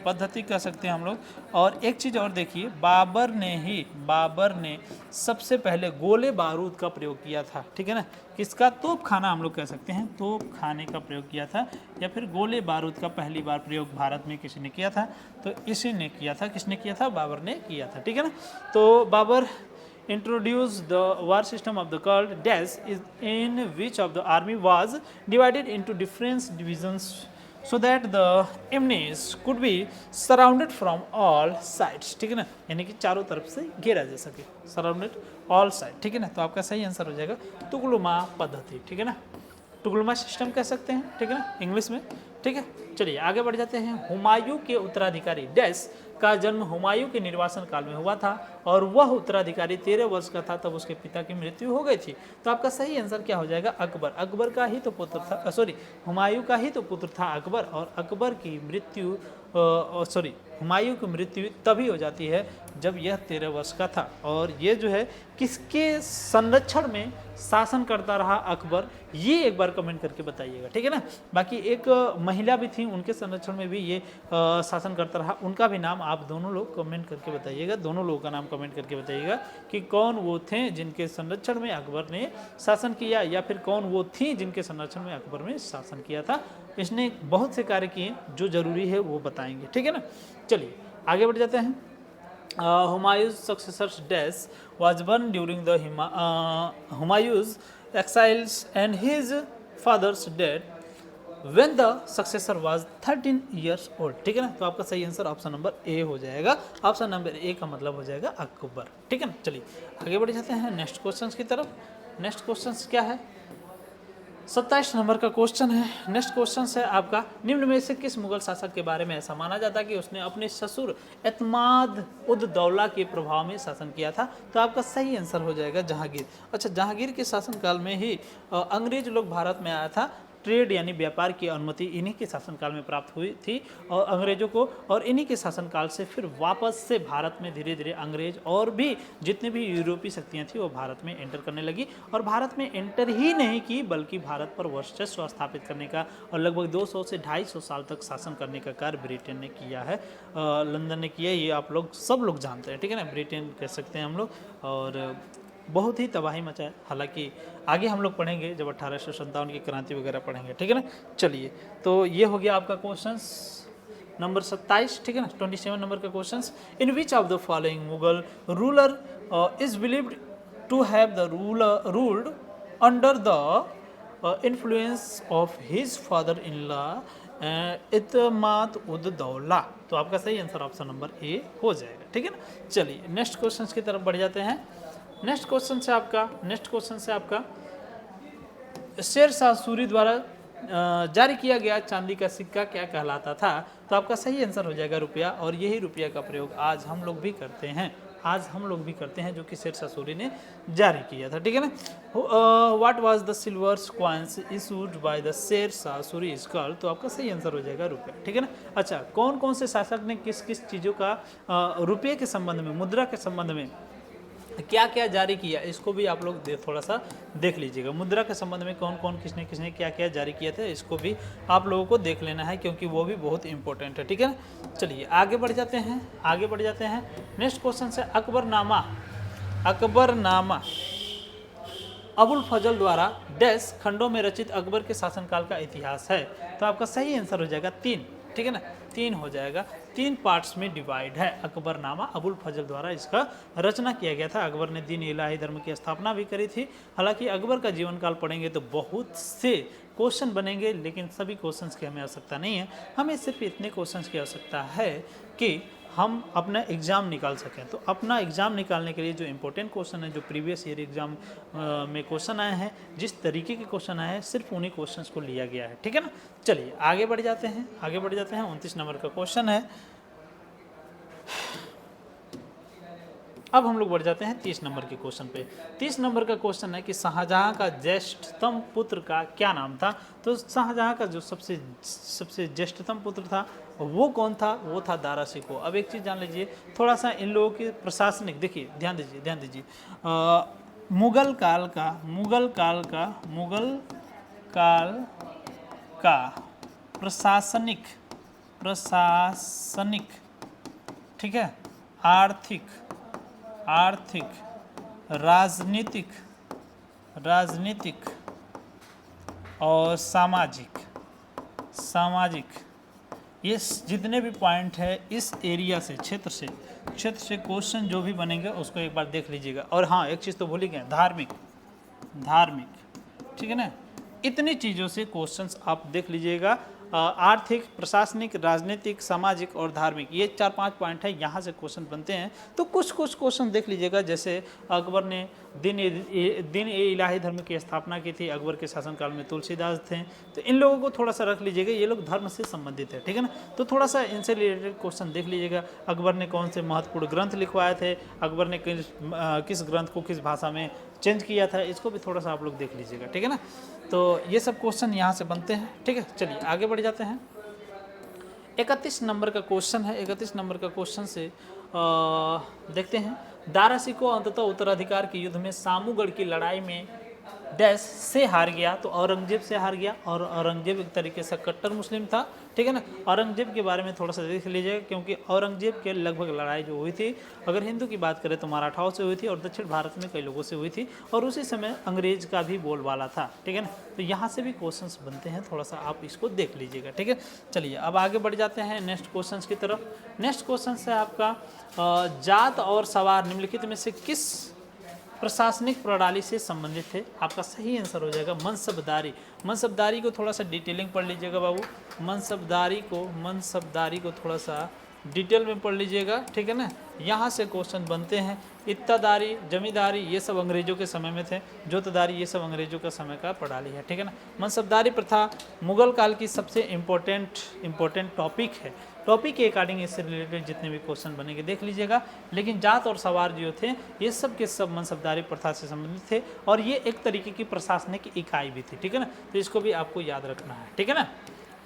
S2: पद्धति कह सकते हैं हम लोग। और एक चीज़ और देखिए, बाबर ने सबसे पहले गोले बारूद का प्रयोग किया था, ठीक है ना। किसका? तोप खाना हम लोग कह सकते हैं, तोप खाने का प्रयोग किया था, या फिर गोले बारूद का पहली बार प्रयोग भारत में किसी ने किया था? तो इसी ने किया था। किसने किया था? बाबर ने किया था, ठीक है ना। तो Babar introduced the war system of the cult dash is in which of the army was divided into different divisions so that the enemies could be surrounded from all sides, ठीक है ना, यानी कि चारों तरफ से घेरा जा सके, surrounded all side, ठीक है ना। तो आपका सही आंसर हो जाएगा तुगलुमा पद्धति, ठीक है ना, तुगलुमा सिस्टम कह सकते हैं, ठीक है ना, इंग्लिश में, ठीक है। चलिए आगे बढ़ जाते हैं। हुमायूं के उत्तराधिकारी डैश का जन्म हुमायूं के निर्वासन काल में हुआ था और वह उत्तराधिकारी 13 वर्ष का था तब उसके पिता की मृत्यु हो गई थी। तो आपका सही आंसर क्या हो जाएगा? अकबर। अकबर का ही तो पुत्र था, हुमायूं का ही तो पुत्र था अकबर, और अकबर की मृत्यु हुमायूं की मृत्यु तभी हो जाती है जब यह 13 वर्ष का था। और ये जो है किसके संरक्षण में शासन करता रहा अकबर, ये एक बार कमेंट करके बताइएगा, ठीक है ना। बाकी एक महिला भी थी, उनके संरक्षण में भी ये शासन करता रहा, उनका भी नाम आप दोनों लोग कमेंट करके बताइएगा, दोनों लोगों का नाम कमेंट करके बताइएगा कि कौन वो थे जिनके संरक्षण में अकबर ने शासन किया, या फिर कौन वो थी जिनके संरक्षण में अकबर ने शासन किया था। इसने बहुत से कार्य किए, जो जरूरी है वो बताएंगे, ठीक है ना। चलिए आगे बढ़ जाते हैं। Humayun's successors death was born during the Humayun's exiles and his father's death when the successor was 13 years old, ठीक है ना। तो आपका सही आंसर ऑप्शन नंबर ए हो जाएगा। ऑप्शन नंबर ए का मतलब हो जाएगा अकबर, ठीक है ना। चलिए आगे बढ़ जाते हैं नेक्स्ट क्वेश्चन की तरफ। नेक्स्ट क्वेश्चन क्या है? 27 नंबर का क्वेश्चन है। नेक्स्ट क्वेश्चन है आपका, निम्न में से किस मुगल शासक के बारे में ऐसा माना जाता है कि उसने अपने ससुर एतमाद उद दौला के प्रभाव में शासन किया था? तो आपका सही आंसर हो जाएगा जहांगीर। अच्छा, जहांगीर के शासनकाल में ही अंग्रेज लोग भारत में आया था
S1: ट्रेड यानी व्यापार की अनुमति इन्हीं के शासनकाल में प्राप्त हुई थी और अंग्रेजों को, और इन्हीं के शासनकाल से फिर वापस से भारत में धीरे धीरे अंग्रेज और भी जितने भी यूरोपीय शक्तियाँ थी वो भारत में एंटर करने लगी, और भारत में एंटर ही नहीं की बल्कि भारत पर वर्चस्व स्थापित करने का और लगभग 200 से 250 साल तक शासन करने का कार्य ब्रिटेन ने किया है, लंदन ने किया, ये आप लोग सब लोग जानते हैं, ठीक है ना, ब्रिटेन कह सकते हैं हम लोग, और बहुत ही तबाही मचाए। हालांकि आगे हम लोग पढ़ेंगे जब 1857 की क्रांति वगैरह पढ़ेंगे, ठीक है ना। चलिए, तो ये हो गया आपका क्वेश्चंस नंबर 27, ठीक है ना, 27 नंबर का questions. In which of the following Mughal ruler is believed to have the ruled under the influence of his father in law Itmad ud Daula. तो आपका सही आंसर ऑप्शन नंबर ए हो जाएगा, ठीक है ना। चलिए नेक्स्ट क्वेश्चन की तरफ बढ़ जाते हैं। नेक्स्ट क्वेश्चन से आपका शेर शाह सूरी द्वारा जारी किया गया चांदी का सिक्का क्या कहलाता था। तो आपका सही आंसर हो जाएगा रुपया, और यही रुपया का प्रयोग आज हम लोग भी करते हैं, जो कि शेर शाह सूरी ने जारी किया था, ठीक है ना। What was the silver coins issued by the Sher Shah Suri is called. तो आपका सही आंसर हो जाएगा रुपया, ठीक है ना। अच्छा, कौन कौन से शासक ने किस किस चीज़ों का रुपये के संबंध में, मुद्रा के संबंध में क्या क्या जारी किया, इसको भी आप लोग थोड़ा सा देख लीजिएगा। मुद्रा के संबंध में कौन कौन किसने किसने क्या क्या जारी किया था, इसको भी आप लोगों को देख लेना है, क्योंकि वो भी बहुत इंपॉर्टेंट है, ठीक है ना। चलिए आगे बढ़ जाते हैं। नेक्स्ट क्वेश्चन से अकबरनामा अबुल फजल द्वारा डैश खंडों में रचित अकबर के शासनकाल का इतिहास है। तो आपका सही आंसर हो जाएगा 3, ठीक है ना, 3 हो जाएगा। 3 पार्ट्स में डिवाइड है अकबरनामा, अबुल फजल द्वारा इसका रचना किया गया था। अकबर ने दीन इलाही धर्म की स्थापना भी करी थी। हालांकि अकबर का जीवन काल पढ़ेंगे तो बहुत से क्वेश्चन बनेंगे, लेकिन सभी क्वेश्चंस की हमें आवश्यकता नहीं है। हमें सिर्फ इतने क्वेश्चंस की आवश्यकता है कि हम अपना एग्ज़ाम निकाल सकें। तो अपना एग्ज़ाम निकालने के लिए जो इम्पोर्टेंट क्वेश्चन है, जो प्रीवियस ईयर एग्ज़ाम में क्वेश्चन आए हैं, जिस तरीके के क्वेश्चन आए हैं, सिर्फ उन्हीं क्वेश्चंस को लिया गया है, ठीक है ना। चलिए आगे बढ़ जाते हैं। 29 नंबर का क्वेश्चन है। अब हम लोग बढ़ जाते हैं 30 नंबर के क्वेश्चन पे। 30 नंबर का क्वेश्चन है कि शाहजहां का ज्येष्ठतम पुत्र का क्या नाम था। तो शाहजहां का जो सबसे ज्येष्ठतम पुत्र था वो कौन था, वो था दारा शिकोह। अब एक चीज़ जान लीजिए, थोड़ा सा इन लोगों की प्रशासनिक, देखिए ध्यान दीजिए, मुगल काल का प्रशासनिक, ठीक है, आर्थिक, राजनीतिक और सामाजिक, ये जितने भी पॉइंट है इस एरिया से, क्षेत्र से क्वेश्चन जो भी बनेंगे उसको एक बार देख लीजिएगा। और हाँ, एक चीज़ तो भूल ही गए, धार्मिक, ठीक है ना। इतनी चीज़ों से क्वेश्चंस आप देख लीजिएगा। आर्थिक, प्रशासनिक, राजनीतिक, सामाजिक और धार्मिक, ये 4-5 पॉइंट है, यहाँ से क्वेश्चन बनते हैं। तो कुछ क्वेश्चन देख लीजिएगा। जैसे अकबर ने दिन इलाही धर्म की स्थापना की थी, अकबर के शासनकाल में तुलसीदास थे। तो इन लोगों को थोड़ा सा रख लीजिएगा, ये लोग धर्म से संबंधित है, ठीक है ना। तो थोड़ा सा इनसे रिलेटेड क्वेश्चन देख लीजिएगा। अकबर ने कौन से महत्वपूर्ण ग्रंथ लिखवाए थे, अकबर ने किस ग्रंथ को किस भाषा में चेंज किया था, इसको भी थोड़ा सा आप लोग देख लीजिएगा, ठीक है ना। तो ये सब क्वेश्चन यहाँ से बनते हैं, ठीक है। चलिए आगे बढ़ जाते हैं। 31 नंबर का क्वेश्चन है। 31 नंबर का क्वेश्चन से देखते हैं। दारा शिकोह अंततः उत्तराधिकार के युद्ध में सामूगढ़ की लड़ाई में डैश से हार गया। तो औरंगजेब से हार गया, और औरंगजेब एक तरीके से कट्टर मुस्लिम था, ठीक है ना। औरंगजेब के बारे में थोड़ा सा देख लीजिएगा, क्योंकि औरंगजेब के लगभग लड़ाई जो हुई थी, अगर हिंदू की बात करें तो मराठाओं से हुई थी और दक्षिण भारत में कई लोगों से हुई थी, और उसी समय अंग्रेज का भी बोलबाला था, ठीक है ना। तो यहाँ से भी क्वेश्चंस बनते हैं, थोड़ा सा आप इसको देख लीजिएगा, ठीक है। चलिए अब आगे बढ़ जाते हैं नेक्स्ट क्वेश्चन की तरफ। नेक्स्ट क्वेश्चन है आपका, जात और सवार निम्नलिखित में से किस प्रशासनिक प्रणाली से संबंधित थे। आपका सही आंसर हो जाएगा मनसबदारी को थोड़ा सा डिटेलिंग पढ़ लीजिएगा बाबू। मनसबदारी को थोड़ा सा डिटेल में पढ़ लीजिएगा, ठीक है ना। यहाँ से क्वेश्चन बनते हैं। इत्तादारी, जमींदारी, ये सब अंग्रेजों के समय में थे। जोतदारी, ये सब अंग्रेजों का समय का प्रणाली है, ठीक है ना। मनसबदारी प्रथा मुगल काल की सबसे इम्पोर्टेंट टॉपिक है। टॉपिक के अकॉर्डिंग इससे रिलेटेड जितने भी क्वेश्चन बनेंगे देख लीजिएगा। लेकिन जात और सवार जो थे ये सब के सब मनसबदारी प्रथा से संबंधित थे और ये एक तरीके की प्रशासनिक इकाई भी थी, ठीक है ना। तो इसको भी आपको याद रखना है, ठीक है ना।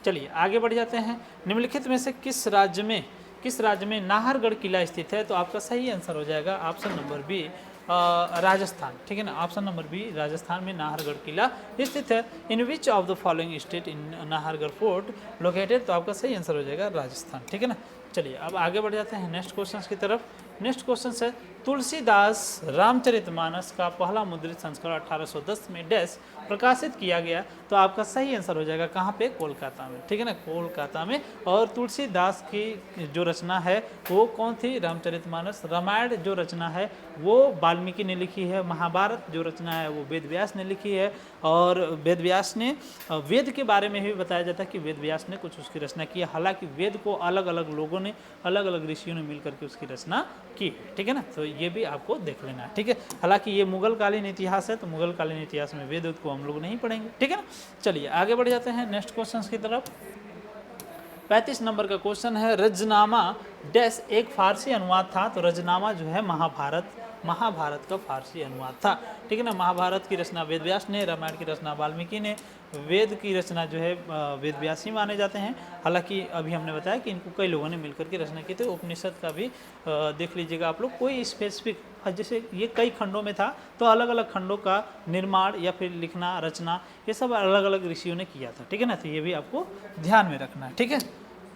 S1: चलिए आगे बढ़ जाते हैं। निम्नलिखित में से किस राज्य में नाहरगढ़ किला स्थित है? तो आपका सही आंसर हो जाएगा ऑप्शन नंबर बी, राजस्थान, ठीक है ना। ऑप्शन नंबर बी, राजस्थान में नाहरगढ़ किला स्थित है। In which of the following state in Nahargarh fort located? तो आपका सही आंसर हो जाएगा राजस्थान, ठीक है ना। चलिए अब आगे बढ़ जाते हैं नेक्स्ट क्वेश्चन की तरफ। नेक्स्ट क्वेश्चन है तुलसीदास रामचरितमानस का पहला मुद्रित संस्करण 1810 में डैश प्रकाशित किया गया? तो आपका सही आंसर हो जाएगा कहाँ पे? कोलकाता में, ठीक है ना, कोलकाता में। और तुलसीदास की जो रचना है वो कौन थी? रामचरितमानस। रामायण जो रचना है वो वाल्मीकि ने लिखी है। महाभारत जो रचना है वो वेद व्यास ने लिखी है। और वेद व्यास ने वेद के बारे में भी बताया जाता है कि वेद व्यास ने कुछ उसकी रचना की है। हालांकि वेद को अलग अलग लोगों ने, अलग अलग ऋषियों ने मिलकर के उसकी रचना की, ठीक है ना। तो ये भी आपको देख लेना है, ठीक है। हालांकि ये मुगल कालीन इतिहास है, तो मुगल कालीन इतिहास में वेद को हम लोग नहीं पढ़ेंगे, ठीक है ना। चलिए आगे बढ़ जाते हैं नेक्स्ट क्वेश्चन की तरफ। 35 नंबर का क्वेश्चन है रजनामा डैश एक फारसी अनुवाद था? तो रजनामा जो है महाभारत का फारसी अनुवाद था, ठीक है ना। महाभारत की रचना वेद व्यास ने, रामायण की रचना वाल्मीकि ने, वेद की रचना जो है वेद व्यास ही माने जाते हैं। हालांकि अभी हमने बताया कि इनको कई लोगों ने मिलकर के रचना की थी। उपनिषद का भी देख लीजिएगा आप लोग, कोई स्पेसिफिक, जैसे ये कई खंडों में था तो अलग अलग खंडों का निर्माण या फिर लिखना, रचना, ये सब अलग अलग ऋषियों ने किया था, ठीक है ना। तो ये भी आपको ध्यान में रखना है, ठीक है।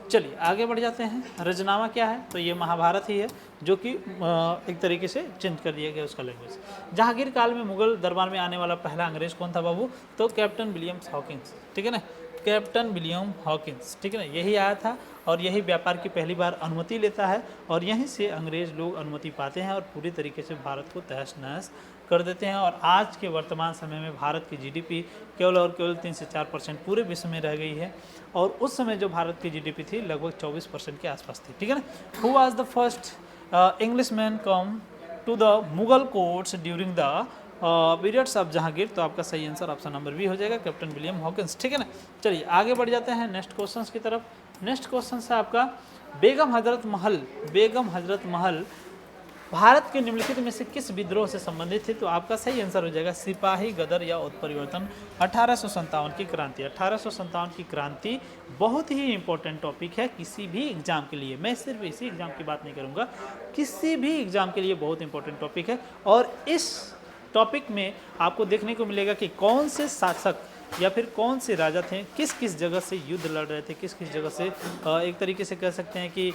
S1: चलिए आगे बढ़ जाते हैं। रजनामा क्या है? तो ये महाभारत ही है, जो कि एक तरीके से चेंज कर दिया गया उसका लैंग्वेज। जहांगीर काल में मुगल दरबार में आने वाला पहला अंग्रेज कौन था बाबू? तो कैप्टन विलियम हॉकिंस, ठीक है ना, कैप्टन विलियम हॉकिंस, ठीक है ना, यही आया था और यही व्यापार की पहली बार अनुमति लेता है और यहीं से अंग्रेज लोग अनुमति पाते हैं और पूरी तरीके से भारत को तहस नहस कर देते हैं। और आज के वर्तमान समय में भारत की जीडीपी केवल और केवल 3 से 4% पूरे विश्व में रह गई है और उस समय जो भारत की जीडीपी थी लगभग 24% के आसपास थी, ठीक है ना। Who was the first Englishman come to the Mughal courts during the periods of Jahangir? तो आपका सही आंसर ऑप्शन नंबर बी हो जाएगा, कैप्टन विलियम हॉकिंस, ठीक है ना। चलिए आगे बढ़ जाते हैं नेक्स्ट क्वेश्चन की तरफ। नेक्स्ट क्वेश्चन है आपका बेगम हजरत महल भारत के निम्नलिखित में से किस विद्रोह से संबंधित थे? तो आपका सही आंसर हो जाएगा सिपाही गदर या उत्परिवर्तन। 1857 की क्रांति, 1857 की क्रांति बहुत ही इंपॉर्टेंट टॉपिक है किसी भी एग्जाम के लिए। मैं सिर्फ इसी एग्जाम की बात नहीं करूंगा, किसी भी एग्जाम के लिए बहुत इंपॉर्टेंट टॉपिक है। और इस टॉपिक में आपको देखने को मिलेगा कि कौन से शासक या फिर कौन से राजा थे, किस किस जगह से युद्ध लड़ रहे थे, किस किस जगह से एक तरीके से कह सकते हैं कि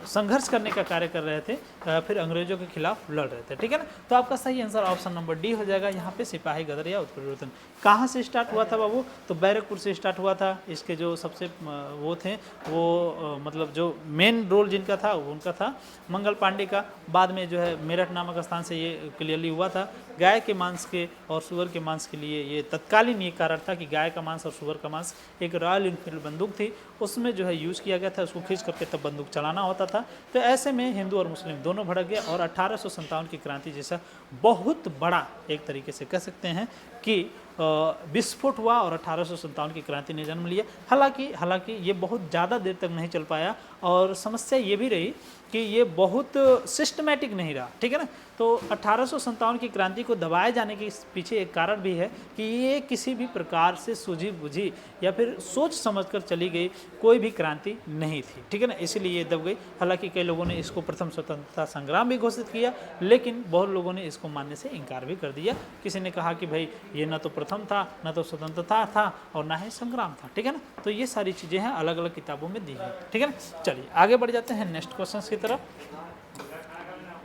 S1: संघर्ष करने का कार्य कर रहे थे, फिर अंग्रेजों के खिलाफ लड़ रहे थे, ठीक है ना। तो आपका सही आंसर ऑप्शन नंबर डी हो जाएगा। यहाँ पे सिपाही गदर या उत्परिवर्तन कहाँ से स्टार्ट हुआ था बाबू? तो बैरकपुर से स्टार्ट हुआ था। इसके जो सबसे वो थे वो मतलब जो मेन रोल जिनका था वो उनका था मंगल पांडे का। बाद में जो है मेरठ नामक स्थान से ये क्लियरली हुआ था। गाय के मांस के और सुअर के मांस के लिए ये तत्कालीन ये कारण था कि गाय का मांस और सुअर का मांस एक रॉयल इनफील्ड बंदूक थी, उसमें जो है यूज़ किया गया था, उसको खींच करके तब बंदूक चलाना होता था। तो ऐसे में हिंदू और मुस्लिम दोनों भड़क गए और 1857 की क्रांति जैसा बहुत बड़ा एक तरीके से कह सकते हैं कि विस्फोट हुआ और 1857 की क्रांति ने जन्म लिया। हालांकि ये बहुत ज़्यादा देर तक नहीं चल पाया और समस्या ये भी रही कि ये बहुत सिस्टमेटिक नहीं रहा, ठीक है ना। तो 1857 की क्रांति को दबाए जाने के पीछे एक कारण भी है कि ये किसी भी प्रकार से सूझी बुझी या फिर सोच समझकर चली गई कोई भी क्रांति नहीं थी, ठीक है ना, इसीलिए ये दब गई। हालांकि कई लोगों ने इसको प्रथम स्वतंत्रता संग्राम भी घोषित किया, लेकिन बहुत लोगों ने इसको मानने से इनकार भी कर दिया। किसी ने कहा कि भाई ये न तो प्रथम था, न तो स्वतंत्रता था और ना ही संग्राम था, ठीक है ना। तो ये सारी चीज़ें हैं अलग अलग किताबों में दी गई, ठीक है ना। चलिए आगे बढ़ जाते हैं नेक्स्ट क्वेश्चन की तरफ।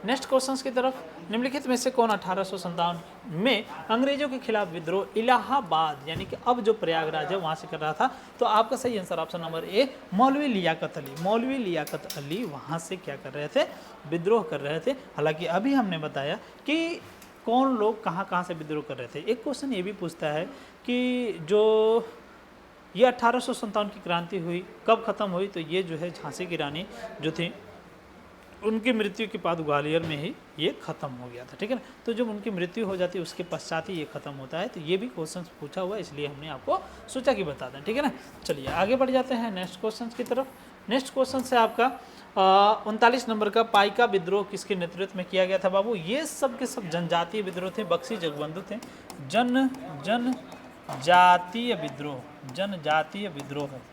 S1: नेक्स्ट क्वेश्चन की तरफ निम्नलिखित में से कौन 1857 में अंग्रेजों के खिलाफ विद्रोह इलाहाबाद यानी कि अब जो प्रयागराज है वहां से कर रहा था? तो आपका सही आंसर ऑप्शन नंबर ए मौलवी लियाकत अली वहां से क्या कर रहे थे? विद्रोह कर रहे थे। हालांकि अभी हमने बताया कि कौन लोग कहाँ कहाँ से विद्रोह कर रहे थे। एक क्वेश्चन ये भी पूछता है कि जो ये 1857 की क्रांति हुई कब खत्म हुई? तो ये जो है झांसी की रानी जो थी उनकी मृत्यु के बाद ग्वालियर में ही ये खत्म हो गया था, ठीक है ना। तो जब उनकी मृत्यु हो जाती है उसके पश्चात ही ये खत्म होता है। तो ये भी क्वेश्चन पूछा हुआ है, इसलिए हमने आपको सोचा कि बता दें, ठीक है ना। चलिए आगे बढ़ जाते हैं नेक्स्ट क्वेश्चन की तरफ। नेक्स्ट क्वेश्चन से आपका 39 नंबर का पाइका विद्रोह किसके नेतृत्व में किया गया था बाबू? ये सब के सब जनजातीय विद्रोह थे, बख्शी जगबंधु थे। जनजातीय विद्रोह,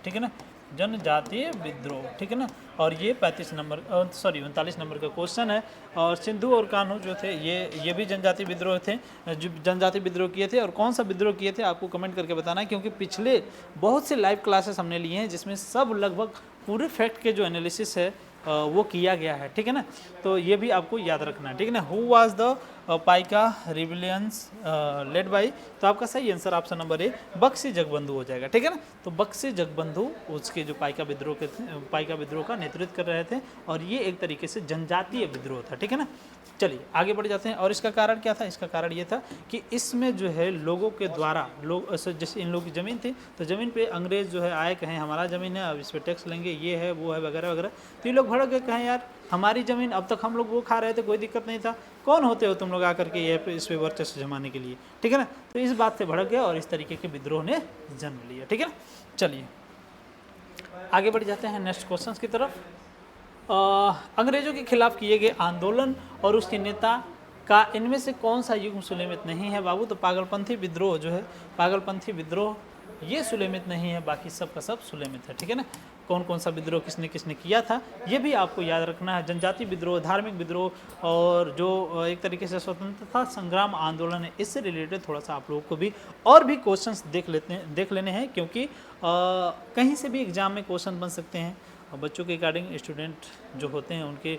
S1: ठीक है ना, जनजातीय विद्रोह, ठीक है ना। और ये 39 नंबर का क्वेश्चन है। और सिंधु और कान्हू जो थे ये भी जनजातीय विद्रोह थे, जो जनजातीय विद्रोह किए थे। और कौन सा विद्रोह किए थे आपको कमेंट करके बताना है, क्योंकि पिछले बहुत से लाइव क्लासेस हमने लिए हैं जिसमें सब लगभग पूरे फैक्ट के जो एनालिसिस है वो किया गया है, ठीक है ना। तो ये भी आपको याद रखना है, ठीक है ना। Who was the Paika rebellions led by, तो आपका सही answer option number A Bakshi Jagabandhu हो जाएगा, ठीक है ना। तो बख्शी जगबंधु उसके जो पाइका विद्रोह का नेतृत्व कर रहे थे, और ये एक तरीके से जनजातीय विद्रोह था, ठीक है ना। चलिए आगे बढ़ जाते हैं। और इसका कारण क्या था? इसका कारण ये था कि इसमें जो है लोगों के द्वारा जैसे इन लोगों की ज़मीन थी, तो ज़मीन पे अंग्रेज़ जो है आए, कहें हमारा ज़मीन है, अब इस पर टैक्स लेंगे, ये है वो है वगैरह वगैरह। तो ये लोग भड़क गए, कहें यार हमारी ज़मीन, अब तक हम लोग वो खा रहे थे, कोई दिक्कत नहीं था, कौन होते हो तुम लोग आकर के ये इस पे वर्चस्व जमाने के लिए, ठीक है ना। तो इस बात से भड़क गया और इस तरीके के विद्रोह ने जन्म लिया, ठीक है ना। चलिए आगे बढ़ जाते हैं नेक्स्ट क्वेश्चन की तरफ। अंग्रेजों के खिलाफ किए गए आंदोलन और उसके नेता का इनमें से कौन सा युग सुलेमित नहीं है बाबू? तो पागलपंथी विद्रोह जो है, पागलपंथी विद्रोह ये सुलेमित नहीं है, बाकी सब का सब सुलेमित है, ठीक है ना। कौन कौन सा विद्रोह किसने किसने किया था ये भी आपको याद रखना है। जनजातीय विद्रोह, धार्मिक विद्रोह और जो एक तरीके से स्वतंत्रता संग्राम आंदोलन है, इससे रिलेटेड थोड़ा सा आप लोगों को भी और भी क्वेश्चंस देख लेने हैं, क्योंकि कहीं से भी एग्जाम में क्वेश्चन बन सकते हैं। बच्चों के अकॉर्डिंग स्टूडेंट जो होते हैं उनके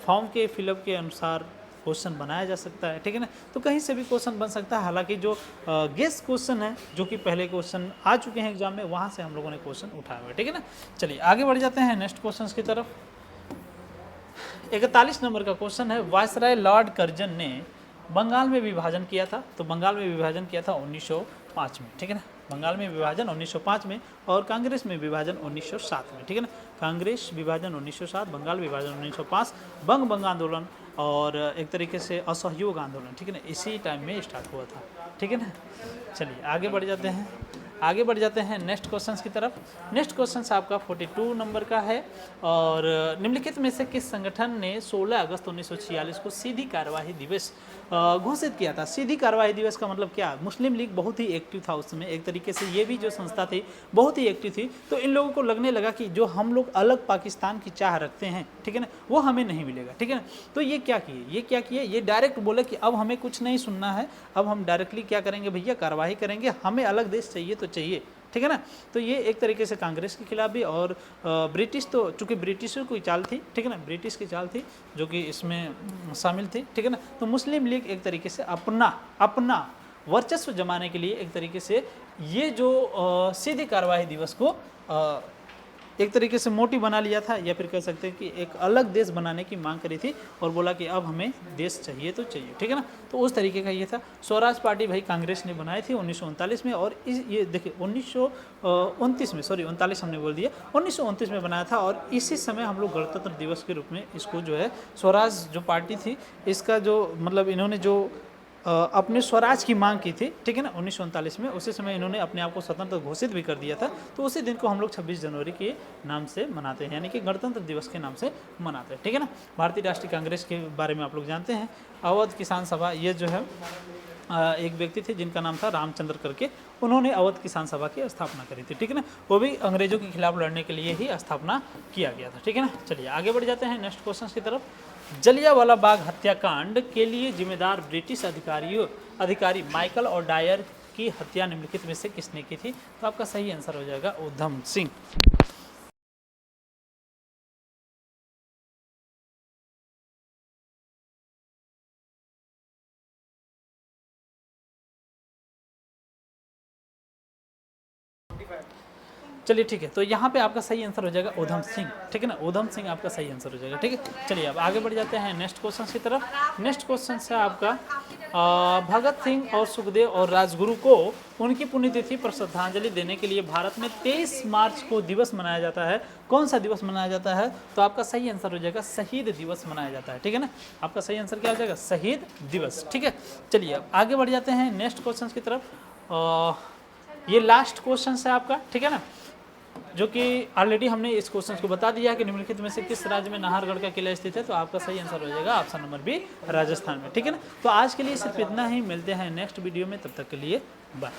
S1: फॉर्म के फिलअप के अनुसार क्वेश्चन बनाया जा सकता है, ठीक है ना। तो कहीं से भी क्वेश्चन बन सकता है। हालांकि जो गेस्ट क्वेश्चन है, जो कि पहले क्वेश्चन आ चुके हैं एग्जाम में, वहाँ से हम लोगों ने क्वेश्चन उठाया हुआ है, ठीक है ना। चलिए आगे बढ़ जाते हैं नेक्स्ट क्वेश्चन की तरफ। 41 नंबर का क्वेश्चन है, वायसराय लॉर्ड कर्जन ने बंगाल में विभाजन किया था। तो बंगाल में विभाजन किया था 1905 में, ठीक है ना। बंगाल में विभाजन 1905 में और कांग्रेस में विभाजन 1907 में, ठीक है ना। कांग्रेस विभाजन 1907, बंगाल विभाजन 1905, बंग आंदोलन और एक तरीके से असहयोग आंदोलन, ठीक है ना, इसी टाइम में स्टार्ट हुआ था, ठीक है ना। चलिए आगे बढ़ जाते हैं नेक्स्ट क्वेश्चन की तरफ। नेक्स्ट क्वेश्चन आपका 42 नंबर का है। और निम्नलिखित में से किस संगठन ने 16 अगस्त 1946 को सीधी कार्यवाही दिवस घोषित किया था? सीधी कार्यवाही दिवस का मतलब क्या? मुस्लिम लीग बहुत ही एक्टिव था उस समय, एक तरीके से ये भी जो संस्था थी बहुत ही एक्टिव थी। तो इन लोगों को लगने लगा कि जो हम लोग अलग पाकिस्तान की चाह रखते हैं, ठीक है ना, वो हमें नहीं मिलेगा, ठीक है ना। तो ये क्या किए, ये डायरेक्ट बोले कि अब हमें कुछ नहीं सुनना है, अब हम डायरेक्टली क्या करेंगे भैया, कार्रवाई करेंगे, हमें अलग देश चाहिए तो चाहिए, ठीक है ना। तो ये एक तरीके से कांग्रेस के खिलाफ भी, और ब्रिटिश, तो चूंकि ब्रिटिशों की चाल थी, ठीक है ना, ब्रिटिश की चाल थी जो कि इसमें शामिल थी, ठीक है ना। तो मुस्लिम लीग एक तरीके से अपना वर्चस्व जमाने के लिए एक तरीके से ये जो सीधी कार्यवाही दिवस को एक तरीके से मोटिव बना लिया था, या फिर कह सकते हैं कि एक अलग देश बनाने की मांग करी थी और बोला कि अब हमें देश चाहिए तो चाहिए, ठीक है ना। तो उस तरीके का ये था। स्वराज पार्टी भाई कांग्रेस ने बनाई थी 1939 में, और ये देखिए 1929 में, सॉरी 39 हमने बोल दिया, 1929 में बनाया था। और इसी समय हम लोग गणतंत्र दिवस के रूप में इसको जो है स्वराज जो पार्टी थी, इसका जो मतलब इन्होंने जो अपने स्वराज की मांग की थी, ठीक है ना, 1939 में, उसी समय इन्होंने अपने आप को स्वतंत्र घोषित भी कर दिया था। तो उसी दिन को हम लोग 26 जनवरी के नाम से मनाते हैं, यानी कि गणतंत्र दिवस के नाम से मनाते हैं, ठीक है ना। भारतीय राष्ट्रीय कांग्रेस के बारे में आप लोग जानते हैं। अवध किसान सभा, ये जो है एक व्यक्ति थे जिनका नाम था रामचंद्र करके, उन्होंने अवध किसान सभा की स्थापना करी थी, ठीक है ना। वो भी अंग्रेजों के खिलाफ लड़ने के लिए ही स्थापना किया गया था, ठीक है ना। चलिए आगे बढ़ जाते हैं नेक्स्ट क्वेश्चन की तरफ। जलियांवाला बाग हत्याकांड के लिए जिम्मेदार ब्रिटिश अधिकारी माइकल और डायर की हत्या निम्नलिखित में से किसने की थी? तो आपका सही आंसर हो जाएगा उधम सिंह। चलिए ठीक है, तो यहाँ पे आपका सही आंसर हो जाएगा उधम सिंह, ठीक है ना। उधम सिंह आपका सही आंसर हो जाएगा, ठीक है। चलिए अब आगे बढ़ जाते हैं नेक्स्ट क्वेश्चन की तरफ। नेक्स्ट क्वेश्चन है आपका भगत सिंह और सुखदेव और राजगुरु को उनकी पुण्यतिथि पर श्रद्धांजलि देने के लिए भारत में 23 मार्च को दिवस मनाया जाता है। कौन सा दिवस मनाया जाता है? तो आपका सही आंसर हो जाएगा शहीद दिवस मनाया जाता है, ठीक है ना। आपका सही आंसर क्या हो जाएगा? शहीद दिवस, ठीक है। चलिए अब आगे बढ़ जाते हैं नेक्स्ट क्वेश्चन की तरफ। ये लास्ट क्वेश्चन है आपका, ठीक है ना। जो कि ऑलरेडी हमने इस क्वेश्चन को बता दिया कि निम्नलिखित में से किस राज्य में नाहरगढ़ का किला स्थित है, तो आपका सही आंसर हो जाएगा ऑप्शन नंबर बी, राजस्थान में। ठीक है ना, तो आज के लिए सिर्फ इतना ही, मिलते हैं नेक्स्ट वीडियो में, तब तक के लिए बाय।